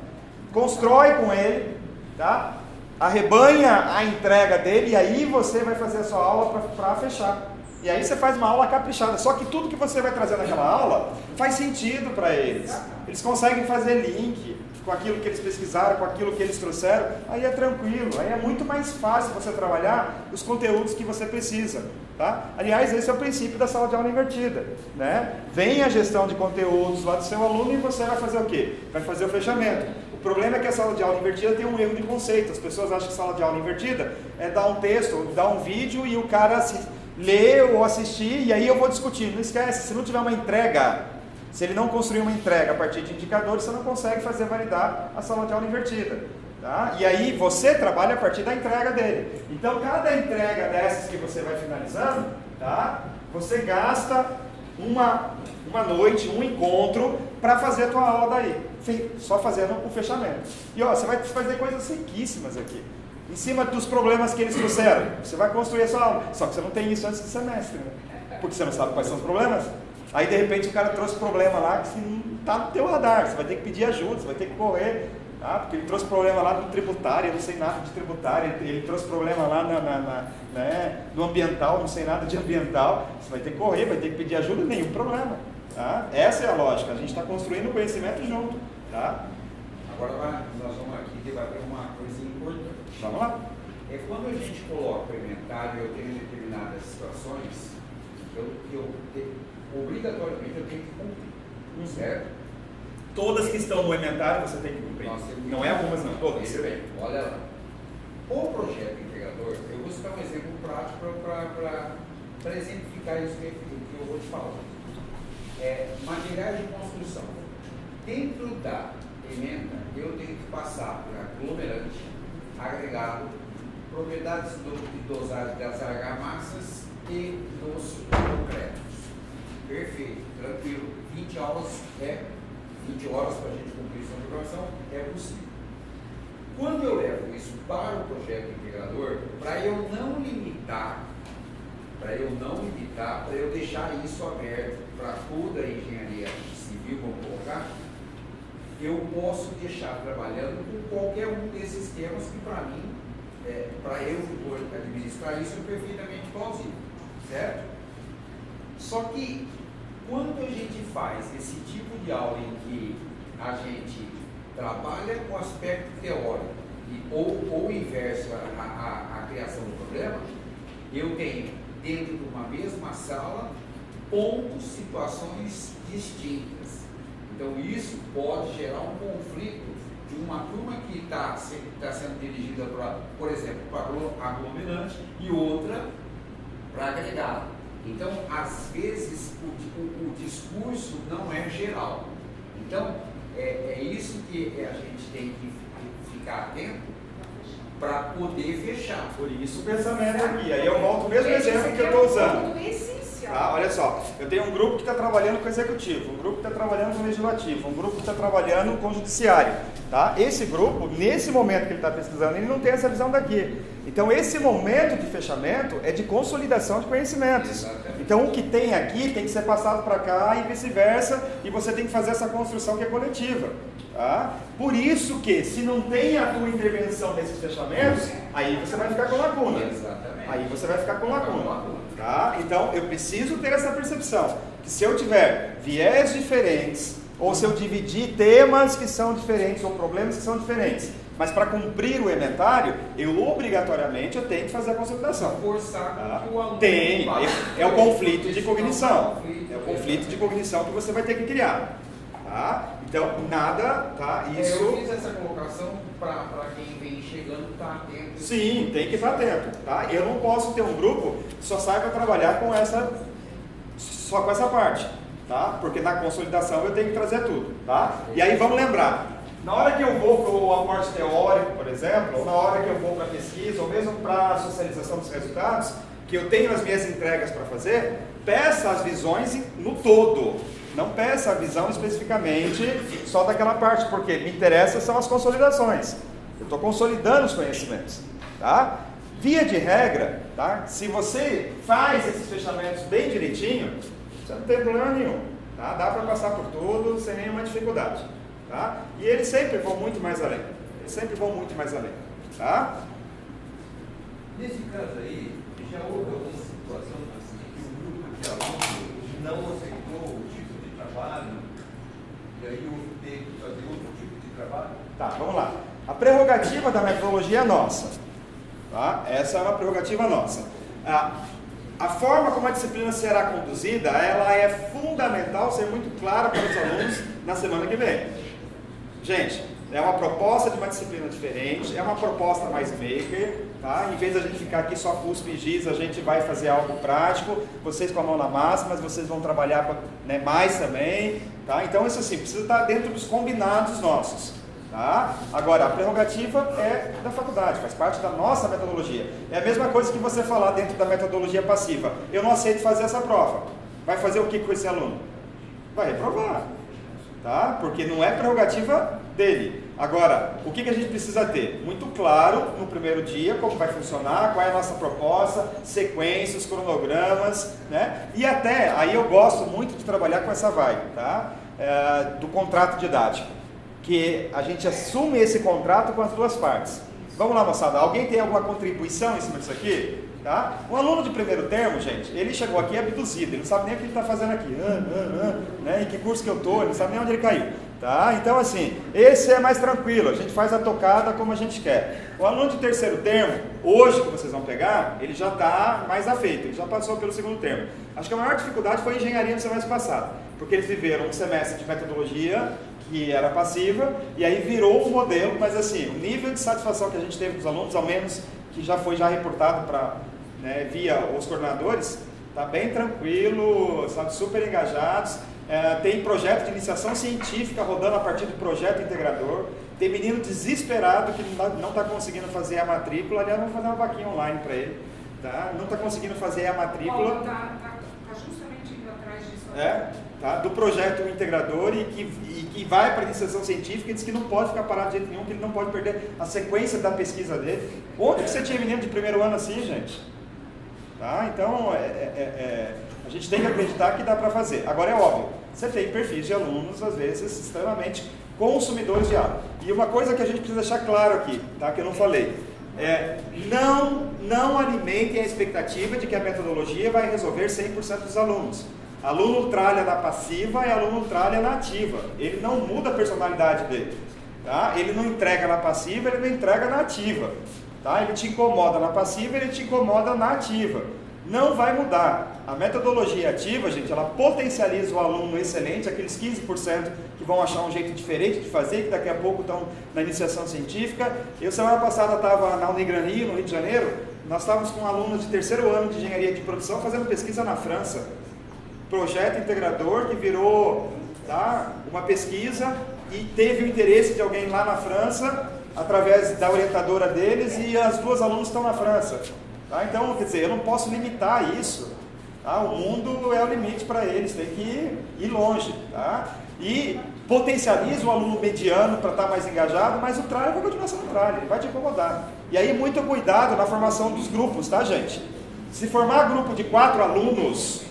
Constrói com ele, tá? Arrebanha a entrega dele e aí você vai fazer a sua aula para fechar. E aí você faz uma aula caprichada. Só que tudo que você vai trazer naquela aula faz sentido para eles. Eles conseguem fazer link com aquilo que eles pesquisaram, com aquilo que eles trouxeram. Aí é tranquilo, aí é muito mais fácil você trabalhar os conteúdos que você precisa. Tá? Aliás, esse é o princípio da sala de aula invertida, né? Vem a gestão de conteúdos lá do seu aluno e você vai fazer o quê? Vai fazer o fechamento. O problema é que a sala de aula invertida tem um erro de conceito. As pessoas acham que sala de aula invertida é dar um texto, dar um vídeo e o cara ler ou assistir e aí eu vou discutir. Não esquece, se não tiver uma entrega, se ele não construir uma entrega a partir de indicadores, você não consegue fazer validar a sala de aula invertida. Tá? E aí você trabalha a partir da entrega dele. Então cada entrega dessas que você vai finalizando, tá? Você gasta uma noite, um encontro para fazer a tua aula daí, só fazendo o fechamento. E ó, você vai fazer coisas riquíssimas aqui, em cima dos problemas que eles trouxeram. Você vai construir a sua aula, só que você não tem isso antes do semestre, né? Porque você não sabe quais são os problemas. Aí de repente o cara trouxe problema lá que não está no teu radar, você vai ter que pedir ajuda, você vai ter que correr. Ah, porque ele trouxe problema lá no tributário, eu não sei nada de tributário, ele trouxe problema lá no ambiental, não sei nada de ambiental, você vai ter que correr, vai ter que pedir ajuda, nenhum problema. Tá? Essa é a lógica, a gente está construindo conhecimento junto. Tá? Agora nós vamos aqui debater uma coisa importante. Vamos lá. É quando a gente coloca o inventário, eu tenho determinadas situações, obrigatoriamente eu tenho que cumprir, certo? Todas que estão no inventário você tem que cumprir. Não é algumas, não, todas. Muito bem, olha lá. O projeto integrador, eu vou citar um exemplo prático para exemplificar isso que eu vou te falar. Materiais de construção. Dentro da emenda, eu tenho que passar por aglomerante, agregado, propriedades de dosagem das argamassas e dos concretos. Perfeito, tranquilo. 20 horas para a gente cumprir essa programação é possível. Quando eu levo isso para o projeto integrador, para eu não limitar, para eu deixar isso aberto para toda a engenharia civil, vamos colocar, eu posso deixar trabalhando com qualquer um desses temas que para mim, para eu administrar isso é perfeitamente plausível, certo? Só que quando a gente faz esse tipo de aula em que a gente trabalha com o aspecto teórico ou o inverso a criação do problema, eu tenho dentro de uma mesma sala pontos, situações distintas. Então isso pode gerar um conflito de uma turma que está sendo dirigida para, por exemplo, para aglomerante e outra para agregado. Então, às vezes, o discurso não é geral. Então, é isso que a gente tem que ficar atento para poder fechar. Por isso o pensamento aqui. Aí eu volto ao mesmo exemplo que eu estou usando. Tá? Olha só, eu tenho um grupo que está trabalhando com o executivo, um grupo que está trabalhando com o legislativo, um grupo que está trabalhando com o judiciário. Tá? Esse grupo, nesse momento que ele está pesquisando, ele não tem essa visão daqui. Então esse momento de fechamento é de consolidação de conhecimentos. Exatamente. Então o que tem aqui tem que ser passado para cá e vice-versa, e você tem que fazer essa construção que é coletiva. Tá? Por isso que, se não tem a tua intervenção nesses fechamentos, aí você vai ficar com lacuna. Exatamente. Aí você vai ficar com lacuna. Tá? Então eu preciso ter essa percepção, que se eu tiver viés diferentes, ou se eu dividir temas que são diferentes, ou problemas que são diferentes, mas para cumprir o inventário, eu obrigatoriamente tenho que fazer a consolidação. Forçar Tá? que o aluno Tem, é o conflito de cognição. Conflito, É o conflito de cognição que você vai ter que criar. Tá? Então, nada, tá? Isso... Eu fiz essa colocação para quem vem chegando estar atento. Sim, tem que estar atento, tá? Eu não posso ter um grupo que só saiba trabalhar só com essa parte, tá? Porque na consolidação eu tenho que trazer tudo, tá? E aí vamos lembrar, na hora que eu vou para o aporte teórico, por exemplo, ou na hora que eu vou para a pesquisa, ou mesmo para a socialização dos resultados, que eu tenho as minhas entregas para fazer, peça as visões no todo. Não peça a visão especificamente só daquela parte, porque me interessa são as consolidações. Eu estou consolidando os conhecimentos, tá? Via de regra, tá? Se você faz esses fechamentos bem direitinho, você não tem problema nenhum, tá? Dá para passar por tudo sem nenhuma dificuldade, tá? E eles sempre vão muito mais além. Eles sempre vão muito mais além, tá? Nesse caso aí, já houve alguma situação assim que o grupo de alunos não aceitou o tipo de trabalho e aí eu tenho que fazer outro tipo de trabalho? Tá, vamos lá. A prerrogativa da metodologia é nossa, tá? Essa é uma prerrogativa nossa. A forma como a disciplina será conduzida, ela é fundamental ser muito clara para os alunos na semana que vem. Gente, é uma proposta de uma disciplina diferente, é uma proposta mais maker, tá? Em vez de a gente ficar aqui só cuspe e giz, a gente vai fazer algo prático, vocês com a mão na massa, mas vocês vão trabalhar, né, mais também, tá? Então isso assim, precisa estar dentro dos combinados nossos, tá? Agora, a prerrogativa é da faculdade, faz parte da nossa metodologia. É a mesma coisa que você falar dentro da metodologia passiva. Eu não aceito fazer essa prova. Vai fazer o que com esse aluno? Vai reprovar, tá? Porque não é prerrogativa dele. Agora, o que a gente precisa ter? Muito claro no primeiro dia como vai funcionar, qual é a nossa proposta, sequências, cronogramas, né? E até, aí eu gosto muito de trabalhar com essa vibe, tá? Do contrato didático, que a gente assume esse contrato com as duas partes. Vamos lá, moçada, alguém tem alguma contribuição em cima disso aqui? Tá? Um aluno de primeiro termo, gente, ele chegou aqui abduzido, ele não sabe nem o que ele está fazendo aqui, né? Em que curso que eu estou, ele não sabe nem onde ele caiu. Tá? Então assim, esse é mais tranquilo, a gente faz a tocada como a gente quer. O aluno de terceiro termo, hoje que vocês vão pegar, ele já está mais afeito, ele já passou pelo segundo termo. Acho que a maior dificuldade foi a engenharia no semestre passado, porque eles viveram um semestre de metodologia, que era passiva, e aí virou um modelo, mas assim, o nível de satisfação que a gente teve com os alunos, ao menos que já foi reportado para, né, via os coordenadores, está bem tranquilo, sabe, super engajados. Tem projeto de iniciação científica rodando a partir do projeto integrador. Tem menino desesperado que não está conseguindo fazer a matrícula. Aliás, vamos fazer uma vaquinha online para ele. Tá? Não está conseguindo fazer a matrícula. Está justamente indo atrás disso. Tá? Do projeto integrador e que vai para a iniciação científica e diz que não pode ficar parado de jeito nenhum, que ele não pode perder a sequência da pesquisa dele. Onde que você tinha menino de primeiro ano assim, gente? Tá? Então, a gente tem que acreditar que dá para fazer. Agora é óbvio, você tem perfis de alunos, às vezes, extremamente consumidores de aula. E uma coisa que a gente precisa deixar claro aqui, tá? Que eu não falei, não alimentem a expectativa de que a metodologia vai resolver 100% dos alunos. Aluno tralha na passiva e aluno tralha na ativa. Ele não muda a personalidade dele. Tá? Ele não entrega na passiva, ele não entrega na ativa. Tá? Ele te incomoda na passiva, ele te incomoda na ativa. Não vai mudar. A metodologia ativa, gente, ela potencializa o aluno excelente, aqueles 15% que vão achar um jeito diferente de fazer, que daqui a pouco estão na iniciação científica. Eu, semana passada, estava na Unigrani, no Rio de Janeiro, nós estávamos com alunos de terceiro ano de engenharia de produção fazendo pesquisa na França. Projeto integrador que virou, tá, uma pesquisa e teve o interesse de alguém lá na França, através da orientadora deles, e as duas alunas estão na França. Tá? Então, quer dizer, eu não posso limitar isso. Tá? O mundo é o limite para eles, tem que ir longe. Tá? E potencializa o aluno mediano para estar mais engajado, mas o tralha vai continuar sendo tralha, ele vai te incomodar. E aí, muito cuidado na formação dos grupos, tá, gente? Se formar grupo de 4 alunos,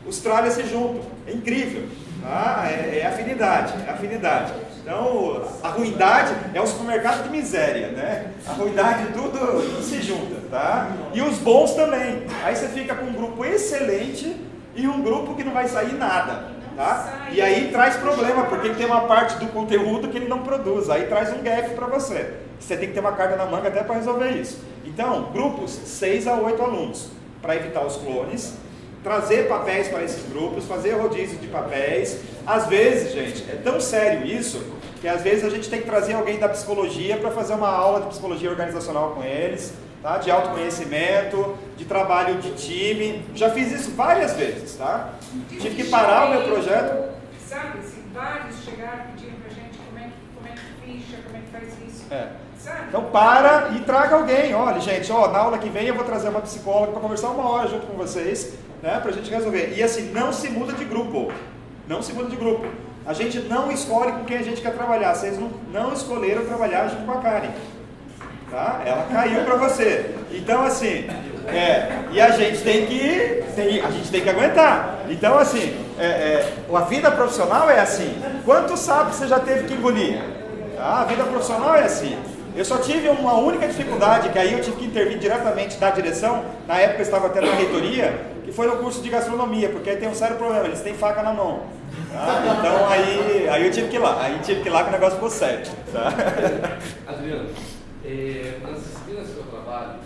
os tralhas se juntam. É incrível. Tá? É afinidade, é afinidade. Então, a ruindade é o supermercado de miséria, né? A ruindade tudo se junta, tá? E os bons também. Aí você fica com um grupo excelente e um grupo que não vai sair nada, tá? E aí traz problema, porque tem uma parte do conteúdo que ele não produz. Aí traz um gap para você. Você tem que ter uma carta na manga até para resolver isso. Então, grupos 6 a 8 alunos, para evitar os clones. trazer papéis para esses grupos, fazer rodízio de papéis. Às vezes, gente, é tão sério isso, que às vezes a gente tem que trazer alguém da psicologia para fazer uma aula de psicologia organizacional com eles, tá? De autoconhecimento, de trabalho de time. Já fiz isso várias vezes, tá? Tive que parar o meu projeto. Sabe, assim, vários chegaram pedindo pra gente como é que ficha, como é que faz isso. Sabe? Então para e traga alguém. Olha, gente, ó, na aula que vem eu vou trazer uma psicóloga para conversar 1 hora junto com vocês, né, pra gente resolver. E assim, não se muda de grupo. Não se muda de grupo. A gente não escolhe com quem a gente quer trabalhar. Vocês não escolheram trabalhar junto com a Karen. Tá? Ela caiu para você. Então assim, e a gente tem que aguentar. Então assim, a vida profissional é assim. Quantos sapos você já teve que engolir? Tá? A vida profissional é assim. Eu só tive uma única dificuldade, que aí eu tive que intervir diretamente da direção, na época eu estava até na reitoria, que foi no curso de gastronomia, porque aí tem um sério problema, eles têm faca na mão. Tá? Então aí eu tive que ir lá, que o negócio ficou sério. Tá? Adriano, nas disciplinas que eu trabalho,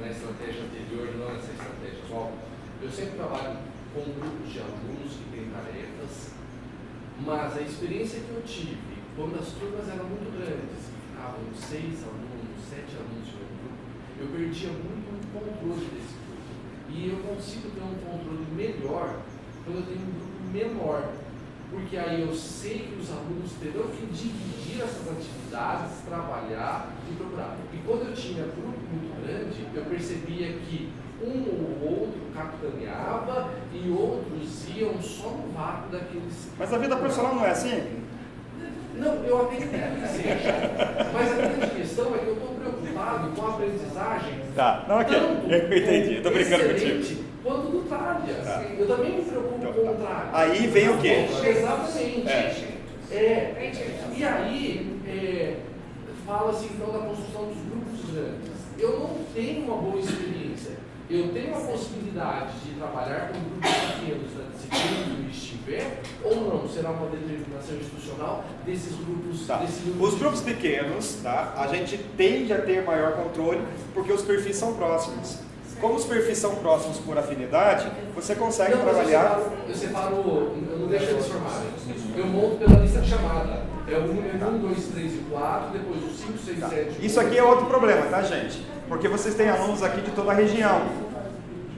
na estratégia anterior, não nessa estratégia atual, eu sempre trabalho com grupos de alunos que têm tarefas, mas a experiência que eu tive, quando as turmas eram muito grandes, ficavam 6 alunos, 7 alunos de um grupo, eu perdia muito o controle desse grupo. E eu consigo ter um controle melhor quando eu tenho um grupo menor, porque aí eu sei que os alunos terão que dividir essas atividades, trabalhar e procurar. E quando eu tinha grupo muito grande, eu percebia que um ou outro capitaneava e outros iam só no vácuo daqueles... Mas a vida profissional não é assim? Não, eu até entendo que seja, mas a grande questão é que eu estou preocupado com a aprendizagem. Tá, não, aqui, eu entendi, estou brincando contigo. Quanto do Trália. Tá. Eu também me preocupo com o Trália. Aí vem o quê? Exatamente. E aí, fala-se então da construção dos grupos grandes. Eu não tenho uma boa experiência. Eu tenho a possibilidade de trabalhar com grupos pequenos na disciplina que estiver, ou não? Será uma determinação institucional desses grupos? Tá. Os grupos pequenos, tá? A gente tende a ter maior controle porque os perfis são próximos. Como os perfis são próximos por afinidade, você consegue trabalhar... Eu separo, eu não deixo eles formarem. Eu monto pela lista de chamada. É o 1, 2, 3 e 4, depois o 5, 6, 7... Isso aqui é outro problema, tá, gente? Porque vocês têm alunos aqui de toda a região.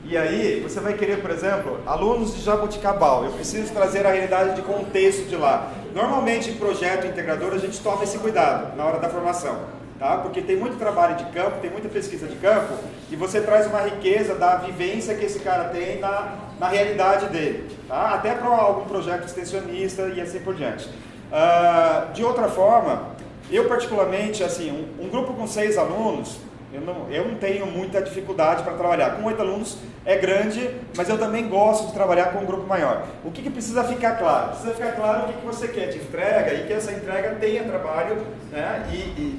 E aí, você vai querer, por exemplo, alunos de Jaboticabal. Eu preciso trazer a realidade de contexto de lá. Normalmente, em projeto integrador, a gente toma esse cuidado na hora da formação. Tá? Porque tem muito trabalho de campo, tem muita pesquisa de campo, e você traz uma riqueza da vivência que esse cara tem na realidade dele. Tá? Até para algum projeto extensionista e assim por diante. De outra forma, eu particularmente, assim, um grupo com 6 alunos, eu não tenho muita dificuldade para trabalhar. Com 8 alunos é grande, mas eu também gosto de trabalhar com um grupo maior. O que precisa ficar claro? Precisa ficar claro o que você quer de entrega e que essa entrega tenha trabalho, né,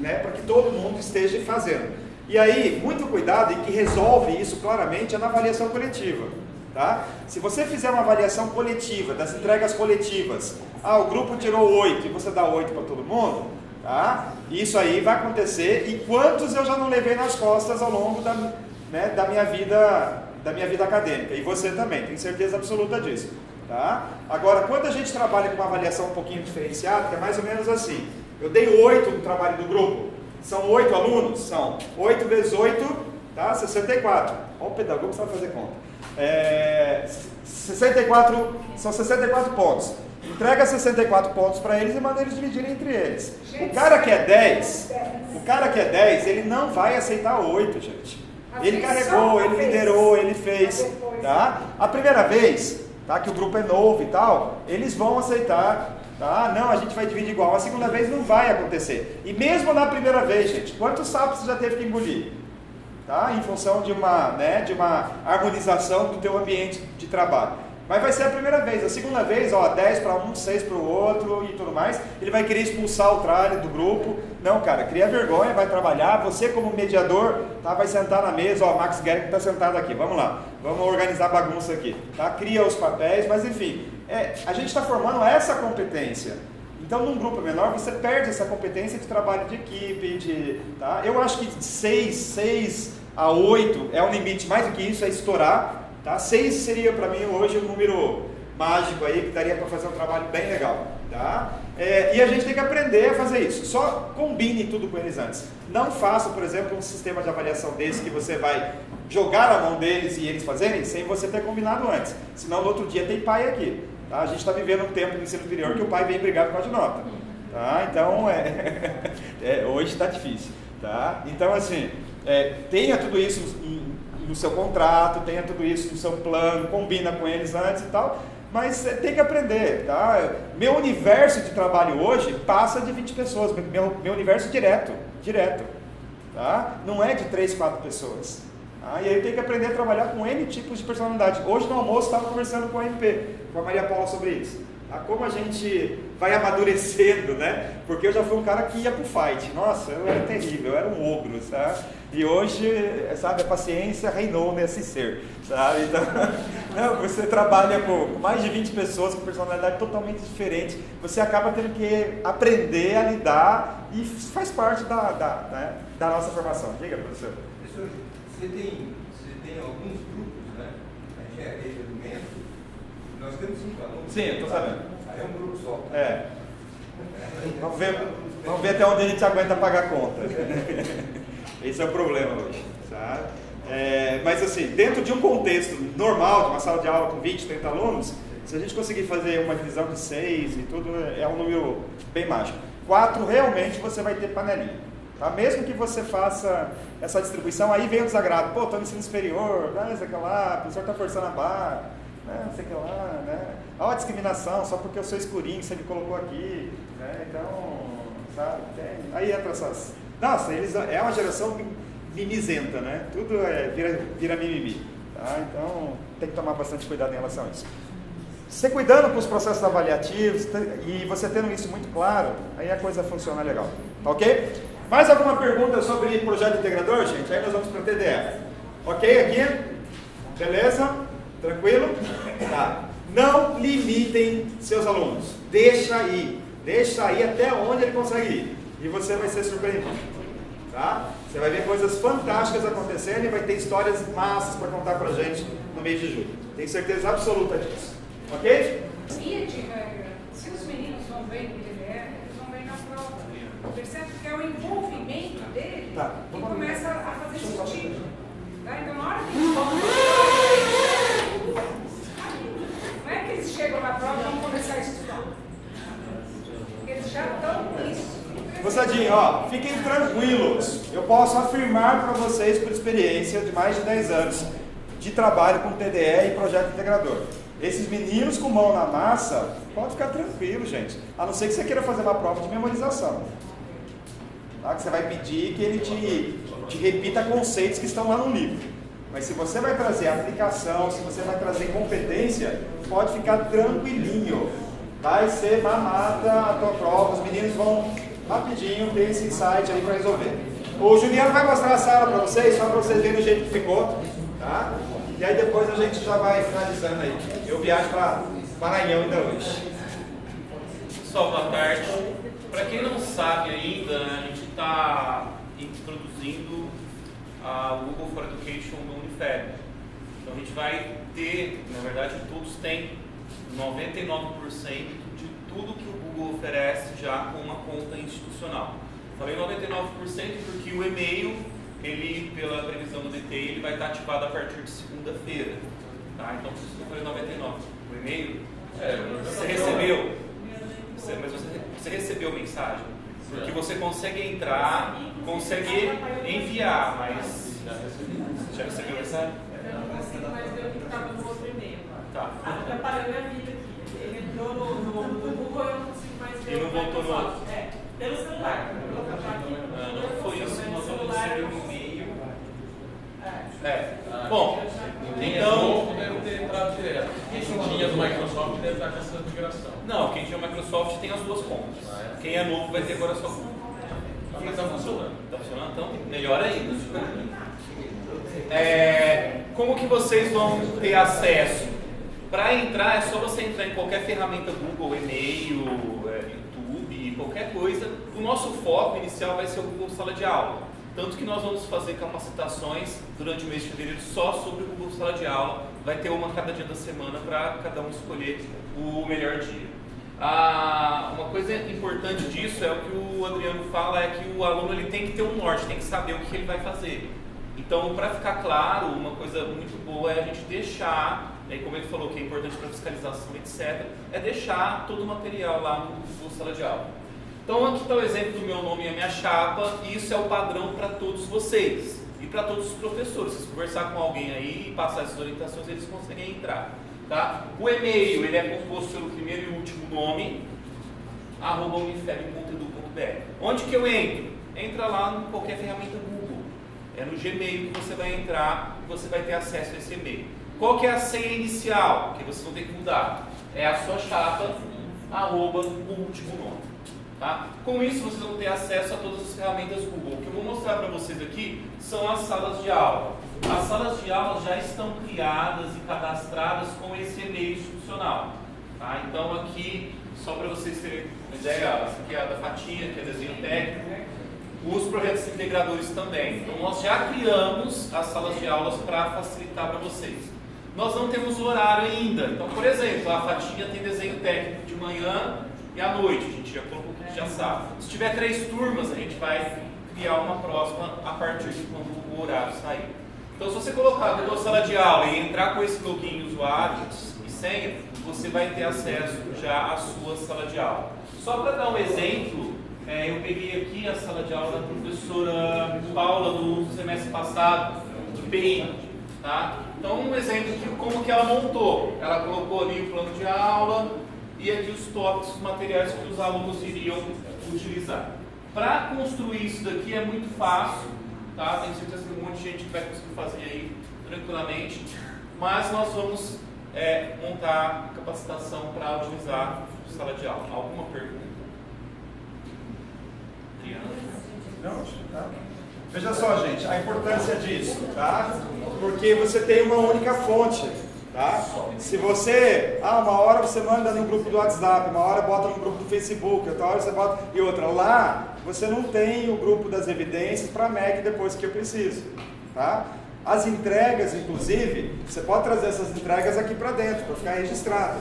né, para que todo mundo esteja fazendo. E aí, muito cuidado, e que resolve isso claramente é na avaliação coletiva. Tá? Se você fizer uma avaliação coletiva, das entregas coletivas, o grupo tirou 8 e você dá 8 para todo mundo, tá? Isso aí vai acontecer, e quantos eu já não levei nas costas ao longo da minha vida acadêmica, e você também, tenho certeza absoluta disso. Tá? Agora, quando a gente trabalha com uma avaliação um pouquinho diferenciada, que é mais ou menos assim, eu dei 8 no trabalho do grupo, são 8 alunos? São 8 vezes 8, tá? 64, olha o pedagogo sabe fazer conta. 64, são 64 pontos. Entrega 64 pontos para eles e manda eles dividirem entre eles. O cara que é 10, ele não vai aceitar 8, gente. Ele carregou, ele liderou, ele fez. Tá? A primeira vez, tá, que o grupo é novo e tal, eles vão aceitar. Tá? Não, a gente vai dividir igual. A segunda vez não vai acontecer. E mesmo na primeira vez, gente, quantos sapos você já teve que engolir? Tá? Em função de uma harmonização do teu ambiente de trabalho. Mas vai ser a primeira vez. A segunda vez, 10 para um, 6 para o outro e tudo mais. Ele vai querer expulsar o Trália do grupo. Não, cara, cria vergonha, vai trabalhar. Você como mediador, tá, vai sentar na mesa. Max Guerra está sentado aqui. Vamos lá, vamos organizar a bagunça aqui. Tá? Cria os papéis, mas enfim. A gente está formando essa competência. Então, num grupo menor, você perde essa competência de trabalho de equipe. Tá? Eu acho que 6 a 8 é o limite. Mais do que isso é estourar. Tá? 6 seria para mim hoje um número mágico aí, que daria para fazer um trabalho bem legal. Tá? E a gente tem que aprender a fazer isso. Só combine tudo com eles antes. Não faça, por exemplo, um sistema de avaliação desse que você vai jogar na mão deles e eles fazerem sem você ter combinado antes. Senão no outro dia tem pai aqui. Tá? A gente está vivendo um tempo no ensino superior que o pai vem brigar por causa de nota. Tá? Então, hoje está difícil. Tá? Então, assim, tenha tudo isso no seu contrato, tenha tudo isso no seu plano, combina com eles antes e tal, mas tem que aprender. Tá? Meu universo de trabalho hoje passa de 20 pessoas, meu universo direto. Tá? Não é de 3, 4 pessoas. E aí eu tenho que aprender a trabalhar com N tipos de personalidade. Hoje no almoço estava conversando com a MP, com a Maria Paula sobre isso. Como a gente vai amadurecendo, né? Porque eu já fui um cara que ia pro fight. Nossa, eu era terrível, eu era um ogro, sabe? E hoje, sabe, a paciência reinou nesse ser, sabe? Então, você trabalha com mais de 20 pessoas com personalidade totalmente diferente. Você acaba tendo que aprender a lidar e faz parte da nossa formação. Diga, professor. Professor, você tem alguns grupos, né? A engenharia de alimentos. Nós temos 5 alunos. Sim, eu estou sabendo. Aí é um grupo só. Vamos ver até onde a gente aguenta pagar a conta. Esse é o problema hoje. Sabe? Mas assim, dentro de um contexto normal, de uma sala de aula com 20, 30 alunos, se a gente conseguir fazer uma divisão de 6 e tudo, é um número bem mágico. 4, realmente você vai ter panelinha. Tá? Mesmo que você faça essa distribuição, aí vem o desagrado. Pô, estou no ensino superior, sei lá, o professor está forçando a barra. Não sei o que lá, né? Olha a discriminação, só porque eu sou escurinho, você me colocou aqui, né? Então, sabe, aí entra essas... Nossa, é uma geração mimizenta, né? Tudo vira mimimi, tá? Então, tem que tomar bastante cuidado em relação a isso. Você cuidando com os processos avaliativos e você tendo isso muito claro, aí a coisa funciona legal, tá ok? Mais alguma pergunta sobre projeto integrador, gente? Aí nós vamos para o TDF. Ok aqui? Beleza? Tranquilo? Tá. Não limitem seus alunos. Deixa ir até onde ele consegue ir. E você vai ser surpreendido. Tá? Você vai ver coisas fantásticas acontecendo e vai ter histórias massas para contar pra gente no mês de julho. Tenho certeza absoluta disso. Ok? Via de regra, se os meninos vão bem no TDF, eles vão bem na prova. Percebe que é o envolvimento dele que começa a fazer sentido. Tá? Então, na hora que eles vão não é que eles chegam na prova e vão começar a estudar. Porque eles já estão com isso. Moçadinho, fiquem tranquilos. Eu posso afirmar para vocês, por experiência de mais de 10 anos de trabalho com TDE e projeto integrador. Esses meninos com mão na massa, pode ficar tranquilo, gente. A não ser que você queira fazer uma prova de memorização. Tá? Que você vai pedir que ele te repita conceitos que estão lá no livro. Mas se você vai trazer aplicação, se você vai trazer competência, pode ficar tranquilinho. Vai ser mamata a tua prova, os meninos vão rapidinho ter esse insight aí para resolver. O Juliano vai mostrar a sala para vocês, só para vocês verem o jeito que ficou. Tá? E aí depois a gente já vai finalizando aí. Eu viajo para Maranhão ainda hoje. Pessoal, boa tarde. Para quem não sabe ainda, a gente está introduzindo o Google for Education no Unifeb. Então a gente vai ter, na verdade todos têm 99% de tudo que o Google oferece já com uma conta institucional. Falei 99% porque o e-mail, ele, pela previsão do DT, ele vai estar ativado a partir de segunda-feira. Tá? Então, por isso que eu falei 99%. O e-mail, você recebeu, mas você recebeu mensagem? Porque você consegue entrar, consegue enviar, mas... Já recebeu mensagem? Mas eu que estava no outro e-mail. Tá. Atrapalhou minha vida aqui. Ele entrou no Google e eu não consigo mais ver. E não voltou no outro? Pelo celular. Não foi isso que nós vamos receber no e-mail. Bom, então... deve ter entrado direto. Quem tinha do Microsoft deve estar com essa migração. Não, quem tinha o Microsoft tem as duas contas. Quem é novo vai ter agora a sua conta. Mas está funcionando. Está funcionando? Então, melhor ainda. Como que vocês vão ter acesso? Para entrar, é só você entrar em qualquer ferramenta Google, e-mail, YouTube, qualquer coisa. O nosso foco inicial vai ser o Google Sala de Aula. Tanto que nós vamos fazer capacitações durante o mês de fevereiro só sobre o Google Sala de Aula, vai ter uma cada dia da semana para cada um escolher o melhor dia. Uma coisa importante disso é o que o Adriano fala, é que o aluno ele tem que ter um norte, tem que saber o que ele vai fazer. Então, para ficar claro, uma coisa muito boa é a gente deixar, como ele falou que é importante para fiscalização, etc., é deixar todo o material lá no sala de aula. Então, aqui está o exemplo do meu nome e a minha chapa, e isso é o padrão para todos vocês e para todos os professores. Se conversar com alguém aí e passar essas orientações, eles conseguem entrar. Tá? O e-mail ele é composto pelo primeiro e último nome, @unifeb.edu.br. Onde que eu entro? Entra lá em qualquer ferramenta Google. É no Gmail que você vai entrar e você vai ter acesso a esse e-mail. Qual que é a senha inicial? Que vocês vão ter que mudar. É a sua chapa, @ o último nome. Tá? Com isso vocês vão ter acesso a todas as ferramentas Google. O que eu vou mostrar para vocês aqui são as salas de aula. As salas de aula já estão criadas e cadastradas com esse e-mail institucional. Tá? Então aqui, só para vocês terem uma ideia, essa aqui é a da Fatinha, que é desenho técnico. Os projetos integradores também. Então nós já criamos as salas de aulas para facilitar para vocês. Nós não temos horário ainda. Então, por exemplo, a Fatinha tem desenho técnico de manhã e à noite. A gente já colocou que já sabe. Se tiver 3 turmas, a gente vai criar uma próxima a partir de quando o horário sair. Então, se você colocar Google Sala de Aula e entrar com esse login usuário e senha, você vai ter acesso já à sua sala de aula. Só para dar um exemplo, eu peguei aqui a sala de aula da professora Paula do semestre passado, do PI. Tá? Então, um exemplo de como que ela montou. Ela colocou ali o plano de aula e aqui os tópicos, os materiais que os alunos iriam utilizar. Para construir isso daqui é muito fácil. Tá? Tenho certeza que um monte de gente vai conseguir fazer aí tranquilamente, mas nós vamos montar capacitação para utilizar a sala de aula. Alguma pergunta? Adriana? Não, tá. Veja só, gente, a importância disso, tá? Porque você tem uma única fonte, tá? Se você, uma hora você manda no grupo do WhatsApp, uma hora bota no grupo do Facebook, outra hora você bota e outra. Lá, você não tem o grupo das evidências para MEC depois que eu preciso, tá? As entregas, inclusive, você pode trazer essas entregas aqui para dentro, para ficar registrado.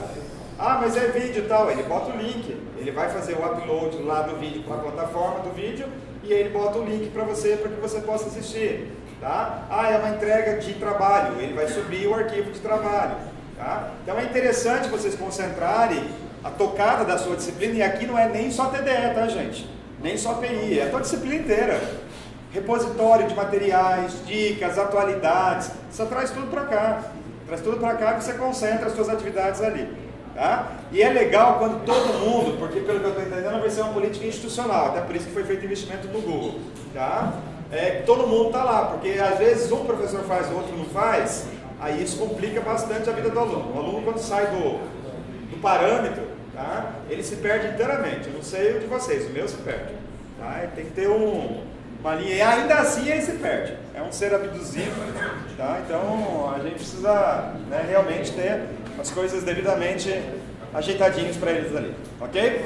Mas é vídeo e tal, ele bota o link, ele vai fazer o upload lá do vídeo para a plataforma do vídeo e ele bota o link para você, para que você possa assistir. Tá? É uma entrega de trabalho, ele vai subir o arquivo de trabalho. Tá? Então é interessante vocês concentrarem a tocada da sua disciplina, e aqui não é nem só TDE, tá, gente? Nem só PI, é a tua disciplina inteira. Repositório de materiais, dicas, atualidades, você traz tudo para cá. Traz tudo para cá que você concentra as suas atividades ali. Tá? E é legal quando todo mundo, porque pelo que eu estou entendendo vai ser uma política institucional, até por isso que foi feito investimento no Google. Tá? Todo mundo está lá, porque às vezes um professor faz, o outro não faz, aí isso complica bastante a vida do aluno. O aluno quando sai do parâmetro, tá? Ele se perde inteiramente. Eu não sei o de vocês, o meu se perde. Tá? Ele tem que ter uma linha, e ainda assim ele se perde. É um ser abduzido, tá? Então a gente precisa, né, realmente ter as coisas devidamente ajeitadinhas para eles ali, ok?